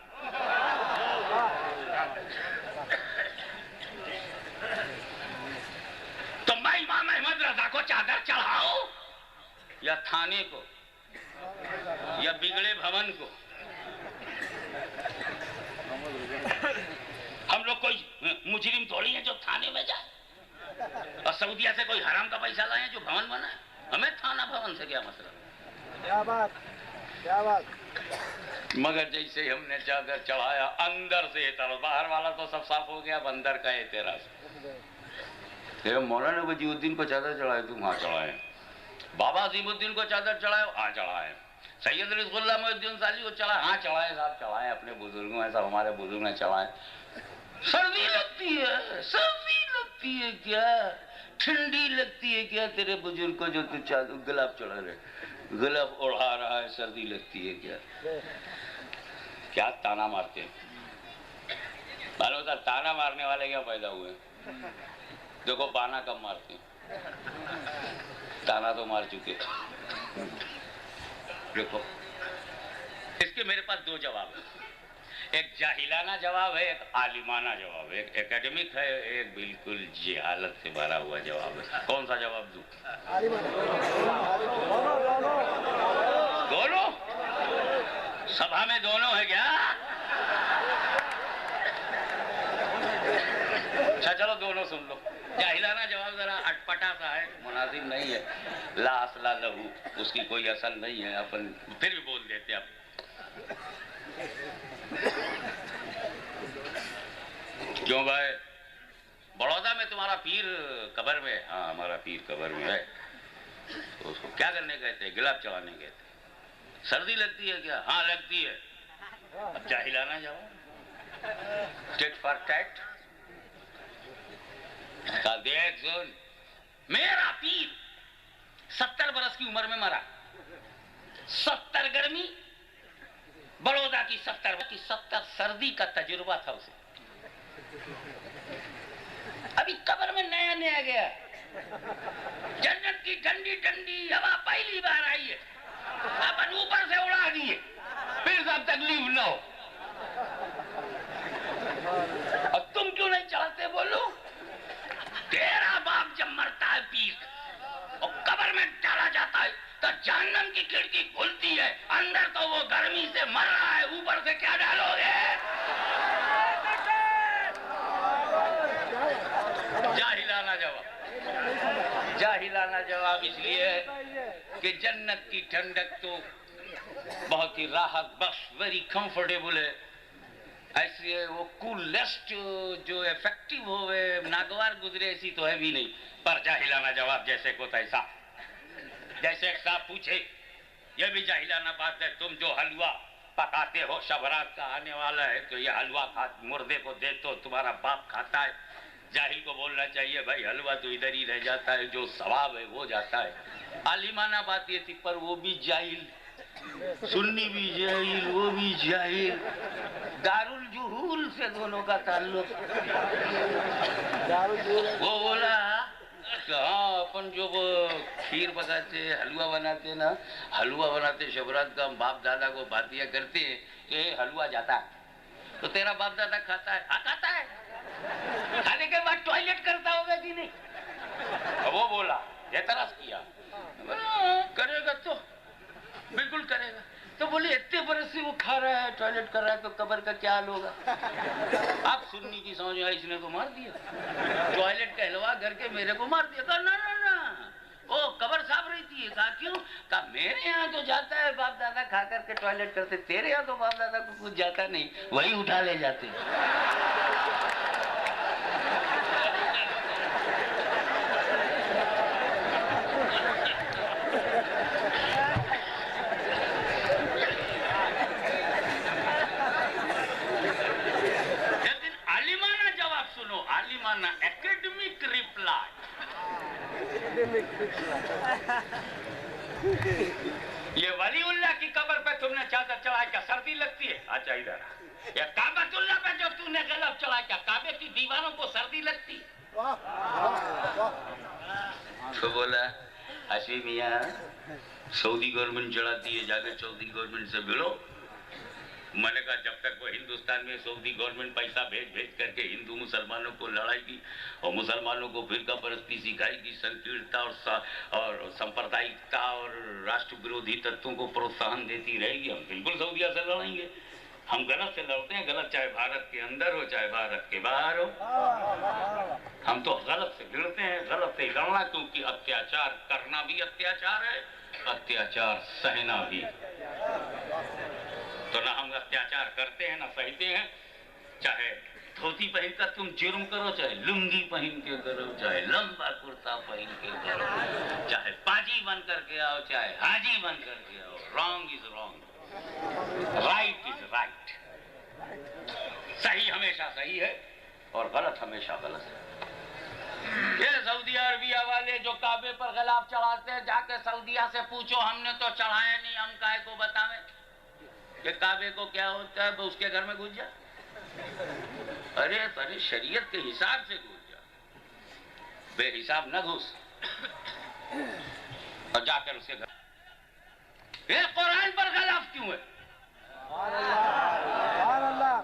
तो मैं इमाम अहमद रजा को चादर चढ़ाऊं या थाने को या बिगड़े भवन को? हम लोग कोई मुजरिम थोड़ी है जो थाने में जाए, और सऊदिया से कोई हराम का पैसा लाए जो भवन बनाए। हमें थाना भवन से क्या मतलब? क्या बात, क्या बात। मगर जैसे हमने चादर चढ़ाया अंदर से तरफ, बाहर वाला तो सब साफ हो गया, अंदर का एतराज। मौलाना वजीउद्दीन को चादर चढ़ाए, तुम हाँ चढ़ाए। बाबा अजीमुद्दीन को चादर चढ़ाए, हाँ चढ़ाए। सैयद रिज़्क़ुल्लाह मोहिउद्दीन साली को चढ़ाए, हाँ चढ़ाए साहब, चढ़ाए। अपने बुजुर्गों में सब हमारे बुजुर्ग ने चढ़ाए। सर्दी लगती है, सर्दी लगती है क्या? ठंडी लगती है क्या तेरे बुजुर्ग को जो तू गुलाब चढ़ा रहे, गुलाब ओढ़ा रहा है, सर्दी लगती है क्या? क्या ताना मारते हैं, मालूम होता ताना मारने वाले क्या पैदा हुए? देखो बाना कब मारते हैं, ताना तो मार चुके। देखो इसके मेरे पास दो जवाब है, एक जाहिलाना जवाब है, एक आलिमाना जवाब है, एक एकेडमिक है, एक बिल्कुल जहालत से भरा हुआ जवाब है। कौन सा जवाब दूं? दोनों? सभा में दोनों है क्या? अच्छा चलो दोनों सुन लो। जाहिलाना जवाब जरा अटपटा सा है, मुनासिब नहीं है, ला असला लहू, उसकी कोई असल नहीं है, अपन फिर भी बोल देते अब। क्यों भाई? बड़ौदा में तुम्हारा पीर कब्र में? हाँ हमारा पीर कब्र में है। तो उसको क्या करने गए थे? गुलाब चढ़ाने गए थे। सर्दी लगती है क्या? हाँ लगती है। अब जाहिलाना जवाब, टिट फॉर टैट। देख सुन, मेरा पीर 70 बरस की उम्र में मरा, 70 गर्मी, बड़ौदा की 70 सर्दी का तजुर्बा था उसे। अभी कब्र में नया नया गया, जन्नत की ठंडी ठंडी हवा पहली बार आई है, अपन ऊपर से उड़ा दिए, फिर सब तकलीफ न हो। और तुम क्यों नहीं चढ़ते? बोलो, तेरा बाप जब मरता है पीर और कब्र में डाला जाता है तो जहन्नम की खिड़की खुलती है, अंदर तो वो गर्मी से मर रहा है, ऊपर से क्या डालोगे? जाहिलाना जवाब। जाहिलाना जवाब इसलिए है कि जन्नत की ठंडक तो बहुत ही राहत बख्श, वेरी कंफर्टेबल है। ऐसे वो कूलेस्ट जो इफेक्टिव होवे, नागवार गुजरे ऐसी तो है भी नहीं। पर जाहिलाना जवाब जैसे को तैसा। जैसे एक साहब पूछे, ये भी जाहिलाना बात है, तुम जो हलवा पकाते हो, शबरात का आने वाला है तो ये हलवा खा मुर्दे को दे तो तुम्हारा बाप खाता है। जाहिल को बोलना चाहिए भाई हलवा तो इधर ही रह जाता है, जो सवाब है वो जाता है। आलिमाना बात ये थी, पर वो भी जाहिल, सुन्नी भी जाहिल, वो भी जाहिल, दारुल जुहूल से दोनों का ताल्लुक। वो बोला हाँ अपन जो वो खीर पकाते, हलवा बनाते ना, हलवा बनाते शबरात का, हम बाप दादा को बातिया करते हैं कि हलवा जाता है, तो तेरा बाप दादा खाता है? हाँ खाता है। खाने के बाद टॉयलेट करता होगा कि नहीं? तो वो बोला, एतराज किया, करेगा तो बिल्कुल करेगा। तो बोले इतने बरस से वो खा रहा है, टॉयलेट कर रहा है, तो कब्र का क्या हाल होगा? आप सुन्नी की समझ में, इसने तो मार दिया, टॉयलेट कहलवा करके मेरे को मार दिया। कहा ना ना ना, ओ कब्र साफ रहती है। कहा क्यों? कहा मेरे यहाँ तो जाता है, बाप दादा खा करके टॉयलेट करते, तेरे यहाँ तो बाप दादा को कुछ जाता नहीं, वही उठा ले जाते। Academic reply. ये वलीउल्लाह की कब्र पे तुमने चादर चढ़ाई, क्या सर्दी लगती है? अच्छा इधर। ये काबतुल्लाह पे जो तूने गलब चढ़ाया, क्या काबे की दीवारों को सर्दी लगती? तो बोला हसी मियाँ सऊदी गवर्नमेंट चढ़ाती है, जाकर सऊदी गवर्नमेंट से मिलो। मैंने कहा जब तक वो हिंदुस्तान में सऊदी गवर्नमेंट पैसा भेज भेज करके हिंदू मुसलमानों को लड़ाएगी और मुसलमानों को फिरका परस्ती सिखाएगी, संकीर्णता और सांप्रदायिकता और राष्ट्र विरोधी तत्वों को प्रोत्साहन देती रहेगी, हम बिल्कुल सऊदिया से लड़ेंगे। हम गलत से लड़ते हैं, गलत चाहे भारत के अंदर हो चाहे भारत के बाहर हो, हम तो गलत से लड़ते हैं, गलत से लड़ना, क्योंकि अत्याचार करना भी अत्याचार है, अत्याचार सहना भी। तो ना हम अत्याचार करते हैं ना सहते हैं। चाहे धोती पहन कर तुम जुर्म करो, चाहे लुंगी पहन के करो, चाहे लंबा कुर्ता पहन के करो, चाहे पाजी बन करके आओ, चाहे हाजी बन करके आओ, wrong is wrong, right is right. सही हमेशा सही है और गलत हमेशा गलत है। ये सऊदी अरबिया वाले जो काबे पर गलाफ चढ़ाते हैं, जाके सऊदिया से पूछो, हमने तो चढ़ाया नहीं, हम काहे को बतावें कि काबे को क्या होता है, उसके घर में घुस जा। अरे अरे शरीयत के हिसाब से घुस जा, बेहिसाब न घुस। और जाकर उसके घर, ये कुरान पर गलाफ क्यों है?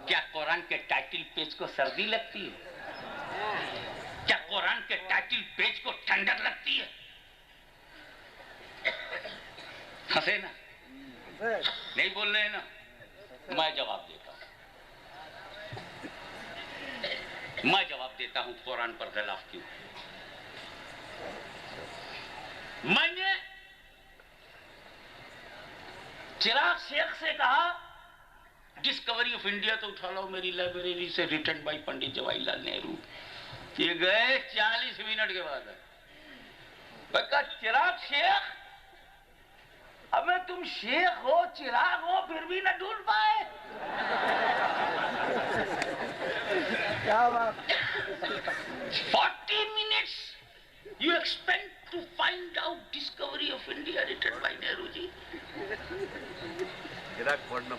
क्या कुरान के टाइटल पेज को सर्दी लगती है? क्या कुरान के टाइटल पेज को ठंडक लगती है? हंसे ना, नहीं बोल रहे ना, मैं जवाब देता हूं, मैं जवाब देता हूं कुरान पर खिलाफ क्यों। मैंने चिराग शेख से कहा डिस्कवरी ऑफ इंडिया तो उठा लो मेरी लाइब्रेरी से, रिटन बाय पंडित जवाहरलाल नेहरू। ये गए 40 मिनट के बाद। बका चिराग शेख, अब तुम शेख हो, चिराग हो, फिर भी न ढूंढ पाए। क्या बात। 40 minutes you expect to find out discovery of India written by Nehru ji.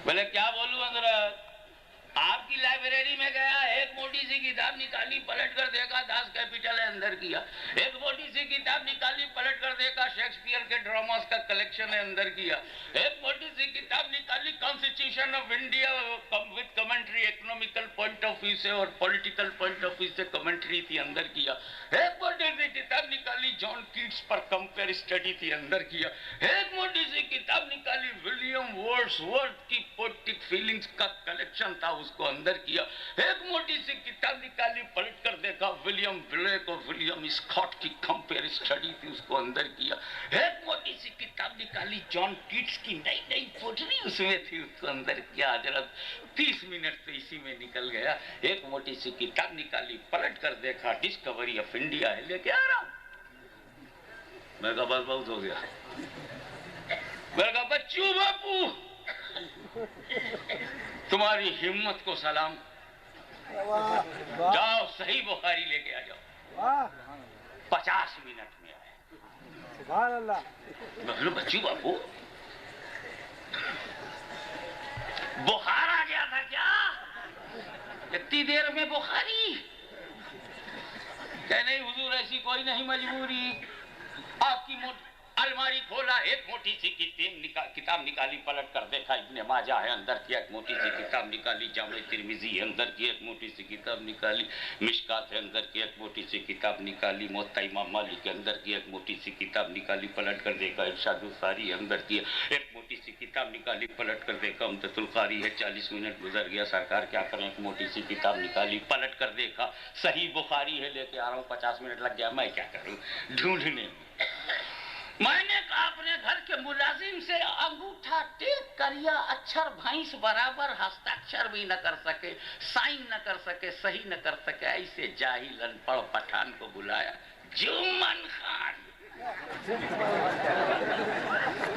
बोले क्या बोलूं हजरत, आपकी लाइब्रेरी में गया, एक मोटी सी किताब निकाली, पलट कर देखा दास कैपिटल है, अंदर किया। एक मोटी सी किताब निकाली, पलट कर देखा शेक्सपियर के ड्रामास का कलेक्शन है, अंदर किया। एक मोटी सी किताब निकाली, constitution of India with commentary, economical point of view से और पॉलिटिकल पॉइंट ऑफ व्यू से कमेंट्री थी, अंदर किया। एक मोटी सी किताब निकाली, जॉन कीट्स पर कंपेयर स्टडी थी, अंदर किया। एक मोटी सी किताब निकाली, विलियम वर्ड्सवर्थ की पोएटिक फीलिंग्स का कलेक्शन था, उसको अंदर किया। एक मोटी सी किताब निकाली, पलट कर देखा, विलियम ब्लेक और विलियम स्कॉट की कंपेयर स्टडी थी, उसको अंदर किया। एक मोटी सी किताब निकाली, जॉन कीट्स की नई नई पोएट्री उसमें थी, उसको अंदर किया। हजरत 30 मिनट तो इसी में निकल गया। एक मोटी सी किताब निकाली, पलट कर देखा, डिस्कवरी ऑफ इंडिया है, लेके आ रहा हूं। मैं कहा बस बहुत हो गया। मैं कहा बच्चू बापू, तुम्हारी हिम्मत को सलाम, जाओ सही बुखारी लेके आ जाओ। 50 मिनट में आए। सुभान अल्लाह। मैं बोलूं बच्चू बापू, बुखार आ गया था क्या? इतनी देर में बुखारी? कह नहीं हुजूर, ऐसी कोई नहीं मजबूरी। आपकी अलमारी खोला, एक मोटी सी किताब निकाली, पलट कर देखा, इब्ने माजा है, अंदर की एक मोटी सी किताब निकाली, जामे तिरमिजी है, अंदर की एक मोटी सी किताब निकाली, मिशकात है, अंदर की एक मोटी सी किताब निकाली, मुवत्ता इमाम मालिक के अंदर की एक मोटी सी किताब निकाली, पलट कर देखा, इरशादुस सारी है, अंदर की एक मोटी सी किताब निकाली, पलट कर देखा, उम्दतुल कारी है। 40 मिनट गुजर गया, सरकार क्या करें, एक मोटी सी किताब निकाली, पलट कर देखा, सही बुखारी है, लेके आ रहा हूँ, 50 मिनट लग गया, मैं क्या करूँ ढूंढने में। मैंने कहा अपने घर के मुलाजिम से अंगूठा टेक करिया, अक्षर भैंस बराबर, हस्ताक्षर भी न कर सके, साइन न कर सके, सही न कर सके, ऐसे जाहिल अनपढ़ पठान को बुलाया, जुम्मन खान।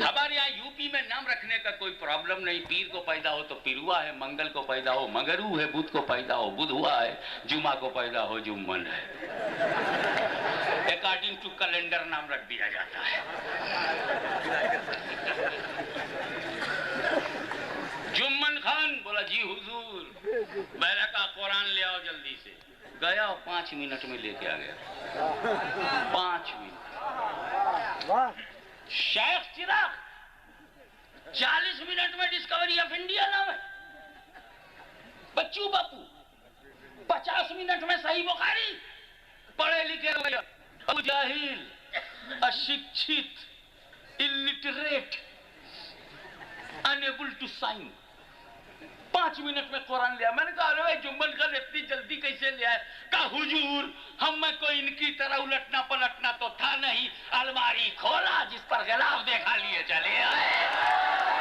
हमारे यहाँ यूपी में नाम रखने का कोई प्रॉब्लम नहीं, पीर को पैदा हो तो पिरुआ है, मंगल को पैदा हो मगरू है, बुध को पैदा हो बुधुआ है, जुमा को पैदा हो जुम्मन है। अकॉर्डिंग टू कैलेंडर नाम रख दिया जाता है। जुम्मन खान बोला जी हुजूर। मैंने कहा कुरान ले आओ जल्दी से। गया 5 मिनट में लेके आ गया। 5 मिनट। शेख चिराग 40 मिनट में डिस्कवरी ऑफ इंडिया नाम है। बच्चू बापू 50 मिनट में सही बुखारी। पढ़े लिखे हुए जाहिल, अशिक्षित, illiterate, unable to sign, 5 minute में कुरान लिया। मैंने कहा अरे जुम्मन खान इतनी जल्दी कैसे लिया है? कहा हुजूर हम में कोई इनकी तरह उलटना पलटना तो था नहीं, अलमारी खोला जिस पर गिलाफ देखा लिए चले आए।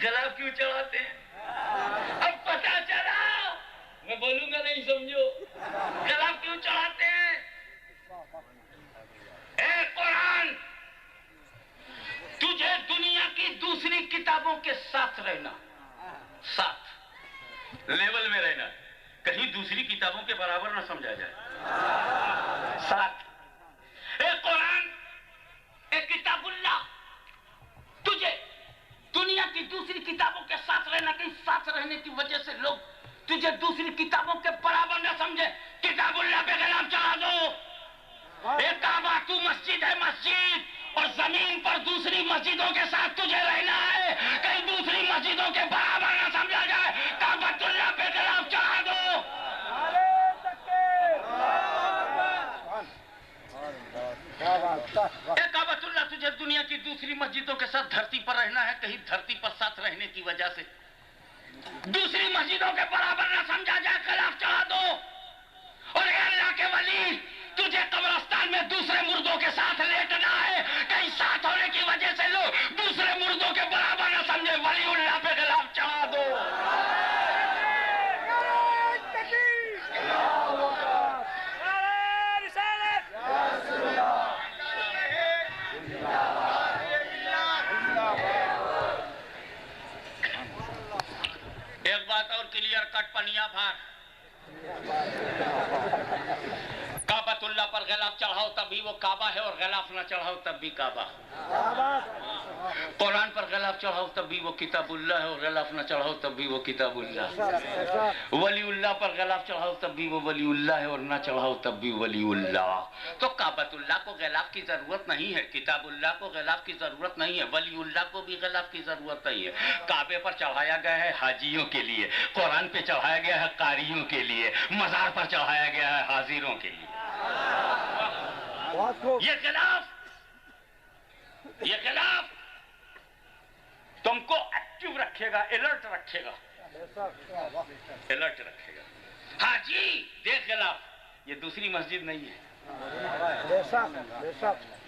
गिलाफ क्यों चढ़ाते हैं? अब पता चला, मैं बोलूंगा नहीं समझो, गिलाफ क्यों चढ़ाते हैं? ए कुरान, दूसरी किताबों के साथ रहना, साथ लेवल में रहना, कहीं दूसरी किताबों के बराबर ना समझा जाए। साथ एक कुरान, एक किताबुल्लाह, तुझे दुनिया की दूसरी किताबों के साथ रहना, कहीं साथ रहने की वजह से लोग तुझे दूसरी किताबों के बराबर न समझे, किताबुल्लाह पे कलाम चढ़ा दो। एक काबा, तू मस्जिद है मस्जिद, और जमीन पर दूसरी मस्जिदों के साथ तुझे रहना है, कहीं दूसरी मस्जिदों के बराबर न समझा जाए, काबतुल्लाह पे कलाम चढ़ा दो। काबतुल्लाह, तुझे दुनिया की दूसरी मस्जिदों के साथ धरती पर रहना है, कहीं धरती पर साथ रहने की वजह से दूसरी मस्जिदों के बराबर न समझा जाए, खिलाफ चढ़ा दो। और अल्लाह के वली, तुझे कब्रिस्तान में दूसरे मुर्दों के साथ लेटना है, कहीं साथ होने की वजह से लोग दूसरे मुर्दों के बराबर न समझे, वलीउल्लाह पे खिलाफ चढ़ा दो। एक बात और क्लियर कट पनिया भार, काबतुल्लाह पर गिलाफ चढ़ाओ तब भी वो काबा है, और गिलाफ न चढ़ाओ तब भी काबा। कुरान पर गिलाफ चढ़ाओ तब भी वो किताबुल्लाह है, और गिलाफ न चढ़ाओ तब भी वो किताबुल्लाह। वलीउल्लाह पर गिलाफ चढ़ाओ तब भी वो वलीउल्लाह है, और न चढ़ाओ तब भी वलीउल्लाह। तो काबतुल्लाह को गिलाफ की जरूरत नहीं है, किताबुल्लाह को गिलाफ की जरूरत नहीं है, वलीउल्लाह को भी गिलाफ की जरूरत नहीं है। काबे पर चढ़ाया गया है हाजियों के लिए, कुरान पे चढ़ाया गया है कारियों के लिए, मजार पर चढ़ाया गया है हाजिरों के लिए। ये खिलाफ तुमको एक्टिव रखेगा, अलर्ट रखेगा, अलर्ट रखेगा। हाँ जी, देख खिलाफ, ये दूसरी मस्जिद नहीं है।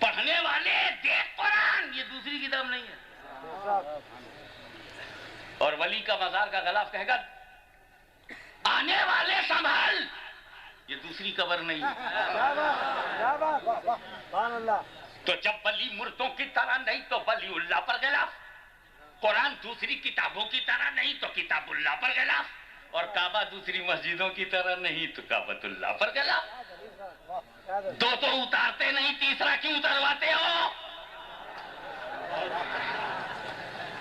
पढ़ने वाले देख कुरान, ये दूसरी किताब नहीं है। और वली का मजार का खिलाफ कहेगा आने वाले संभाल, ये दूसरी कब्र नहीं है। तो जब वली मुर्दों की तरह नहीं तो वलीउल्लाह पर गिलाफ, कुरान दूसरी किताबों की तरह नहीं तो किताबुल्लाह पर गिलाफ, और काबा दूसरी मस्जिदों की तरह नहीं तो काबतुल्लाह पर गिलाफ। दो तो उतारते नहीं, तीसरा क्यों उतरवाते हो?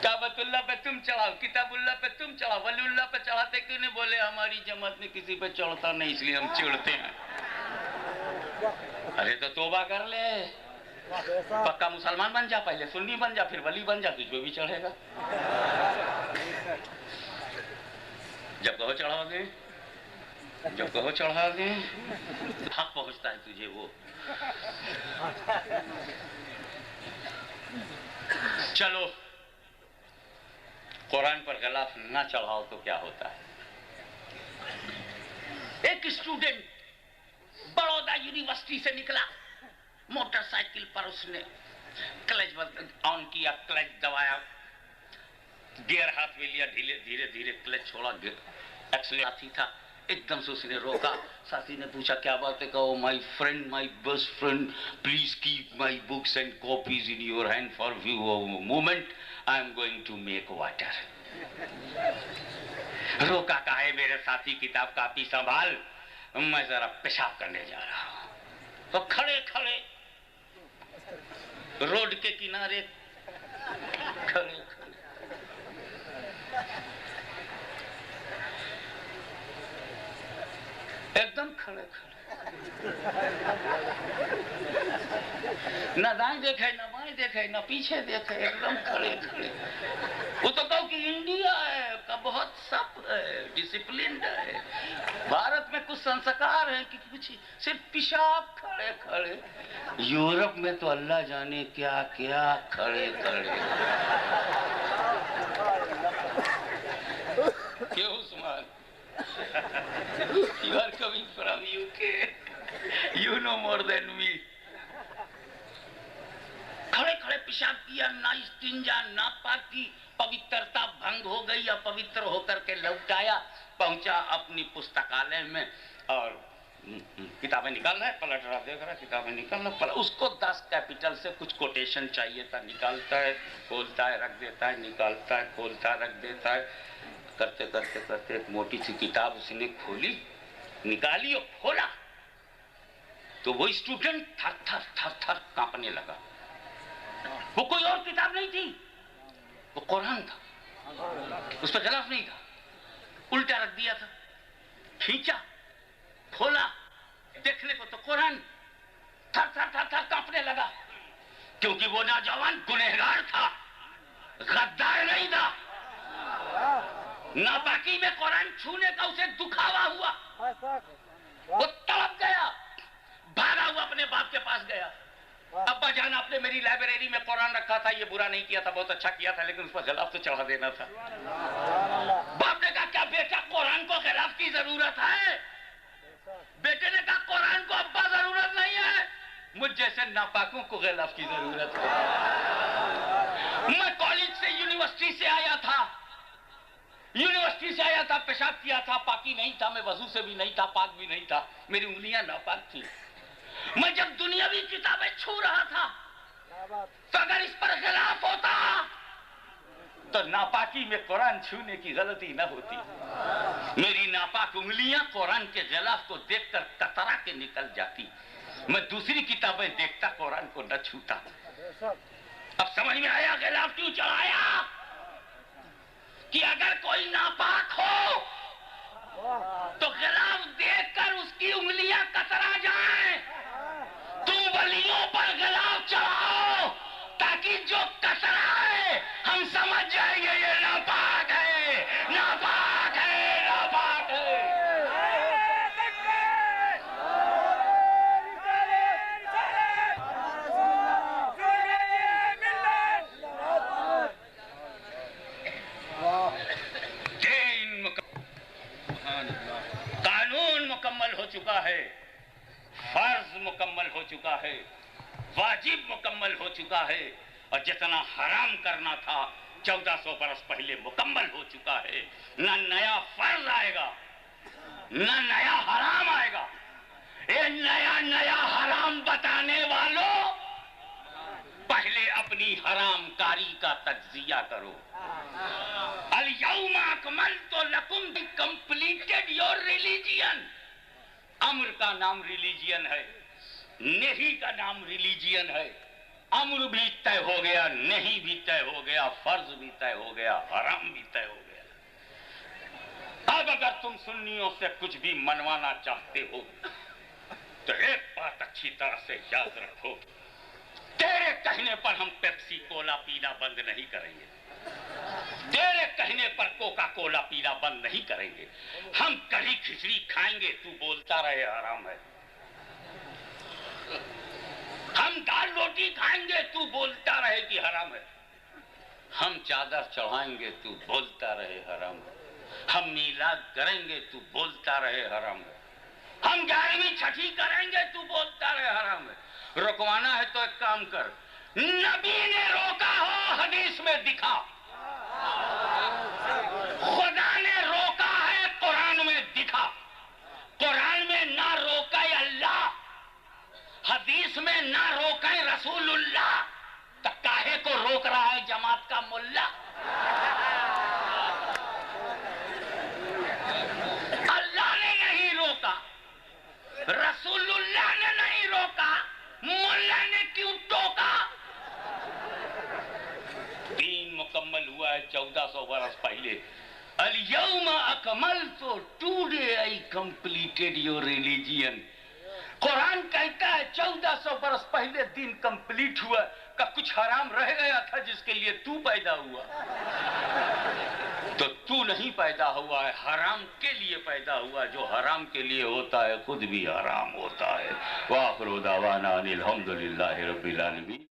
काबतुल्लाह पे तुम चढ़ाओ, किताबुल्लाह पे तुम चढ़ाओ, वलीउल्लाह पे चढ़ाते क्यों नहीं? बोले हमारी जमात में किसी पे चढ़ता नहीं, इसलिए हम चिढ़ते हैं। अरे तो तौबा कर ले, पक्का मुसलमान बन जा, पहले सुन्नी बन जा, फिर वली बन जा, तुझ पे भी चढ़ेगा। जब कहो चढ़ा दे, जब कहो चढ़ा दे, हक पहुंचता है तुझे वो। चलो, कुरान पर गिलाफ ना चढ़ाओ तो क्या होता है? एक स्टूडेंट बड़ौदा यूनिवर्सिटी से निकला, मोटरसाइकिल पर उसने क्लच ऑन किया, क्लच दबाया, गियर हाथ में लिया, धीरे धीरे धीरे क्लच छोड़ा, एक्सीलेटर साथी था, एकदम से उसने रोका। साथी ने पूछा क्या बात है? कहो my friend, my best friend, please keep my books and copies in your hand for few moment, I am going to make water. रोका का है मेरे साथी, किताब कापी संभाल, मैं जरा पेशाब करने जा रहा हूं। तो खड़े खड़े रोड के किनारे खड़े खड़े एकदम खड़े खड़े, न दाएं देखे, न बाएं देखे, न पीछे देखे, एकदम खड़े खड़े। वो तो कहो कि इंडिया है का बहुत सब है, डिसिप्लिन है, भारत में कुछ संस्कार है कि कुछ सिर्फ पेशाब, खड़े खड़े। यूरोप में तो अल्लाह जाने क्या क्या खड़े खड़े। क्यों Usman? You are coming from UK. You know more than me. खड़े खड़े पेशाब किया, ना इस्तिंजा ना पाकी, पवित्रता भंग हो गई, अपवित्र होकर के लौट आया, पहुंचा अपनी पुस्तकालय में और किताबें निकाल रहा है, पलट रहा, देख रहा है, किताबें निकाल रहा, उसको 10 कैपिटल से कुछ कोटेशन चाहिए था, निकालता है, खोलता है, रख देता है, निकालता है, खोलता है, रख देता है। करते करते करते एक मोटी सी किताब उसने खोली, निकाली और खोला तो वो स्टूडेंट थर थर थर थर कांपने लगा। वो कोई और किताब नहीं थी, वो कुरान था, उस पर गिलाफ नहीं था, उल्टा रख दिया था। खींचा, खोला, देखने को तो कुरान, थर थर थर थर कांपने लगा, क्योंकि वो नौजवान गुनहगार था, गद्दार नहीं था। नापाकी में कुरान छूने का उसे दुखावा हुआ, वो तड़प गया, भागा हुआ अपने बाप के पास गया। अब्बा जान, आपने मेरी लाइब्रेरी में कुरान रखा था, ये बुरा नहीं किया था, बहुत अच्छा किया था, लेकिन उस पर गिलाफ तो चढ़ा देना था। बाप ने कहा, क्या बेटा कुरान को गिलाफ की जरूरत है? बेटे ने कहा, कुरान को अब्बा जरूरत नहीं है, मुझ जैसे नापाकों को गिलाफ की जरूरत है। मैं कॉलेज से, यूनिवर्सिटी से आया था, पेशाब किया था, पाकी नहीं था, मैं वजू से भी नहीं था, पाक भी नहीं था, मेरी उंगलियां नापाक थी। मैं जब दुनियावी किताबें छू रहा था तो अगर इस पर गिलाफ होता तो नापाकी में कुरान छूने की गलती न होती। मेरी नापाक उंगलियां कुरान के गिलाफ को देखकर कतरा के निकल जाती, मैं दूसरी किताबें देखता, कुरान को न छूता। अब समझ में आया गिलाफ क्यों चढ़ाया? कि अगर कोई नापाक हो तो गिलाफ देखकर उसकी उंगलियां कतरा जाएं। तुम वलियों पर गिलाफ चढ़ाओ ताकि जो कतराए हम समझ जाएंगे ये नापाक है, नापाक है, नापाक है। कानून मुकम्मल हो चुका है, फर्ज मुकम्मल हो चुका है, वाजिब मुकम्मल हो चुका है, और जितना हराम करना था 1400 बरस पहले मुकम्मल हो चुका है। न नया फर्ज आएगा, न नया हराम आएगा। ये नया नया हराम बताने वालों, पहले अपनी हरामकारी का तज्जिया करो। अल-यौमा अकमलतु लकुम, कंप्लीटेड योर रिलीजियन। अम्र का नाम रिलीजियन है, नहीं का नाम रिलीजियन है। अम्र भी तय हो गया, नहीं भी तय हो गया, फर्ज भी तय हो गया, हराम भी तय हो गया। अब अगर तुम सुन्नियों से कुछ भी मनवाना चाहते हो तो एक बात अच्छी तरह से याद रखो, तेरे कहने पर हम पेप्सी कोला पीना बंद नहीं करेंगे, तेरे कहने पर कोका कोला पीना बंद नहीं करेंगे। हम कढ़ी खिचड़ी खाएंगे, तू बोलता रहे हराम है। हम दाल रोटी खाएंगे, तू बोलता रहे कि हराम है। हम चादर चढ़ाएंगे, तू बोलता रहे हराम है। हम मीलाद करेंगे, तू बोलता रहे हराम है। हम 11वीं छठी करेंगे, तू बोलता रहे हराम है। रुकवाना है तो एक काम कर, नबी ने रोका हो हदीस में दिखा, खुदा ने रोका है कुरान में दिखा। कुरान में ना रोका अल्लाह, हदीस में ना रोका रसूलुल्लाह, तो काहे को रोक रहा है जमात का मुल्ला? अल्लाह ने नहीं रोका, रसूलुल्लाह ने नहीं रोका, मुल्ला ने क्यों टोका? दीन मुकम्मल हुआ है 1400 बरस पहले। अल-यौमा अकमलतु, today I completed your religion. Quran कहता है 1400 बरस पहले दिन कंप्लीट हुआ, का कुछ हराम रह गया था जिसके लिए तू पैदा हुआ। तो तू नहीं पैदा हुआ है, हराम के लिए पैदा हुआ। जो हराम के लिए होता है खुद भी हराम होता है। वाखिरु दावाना अनिल हम्दुलिल्लाहि रब्बिल आलमीन।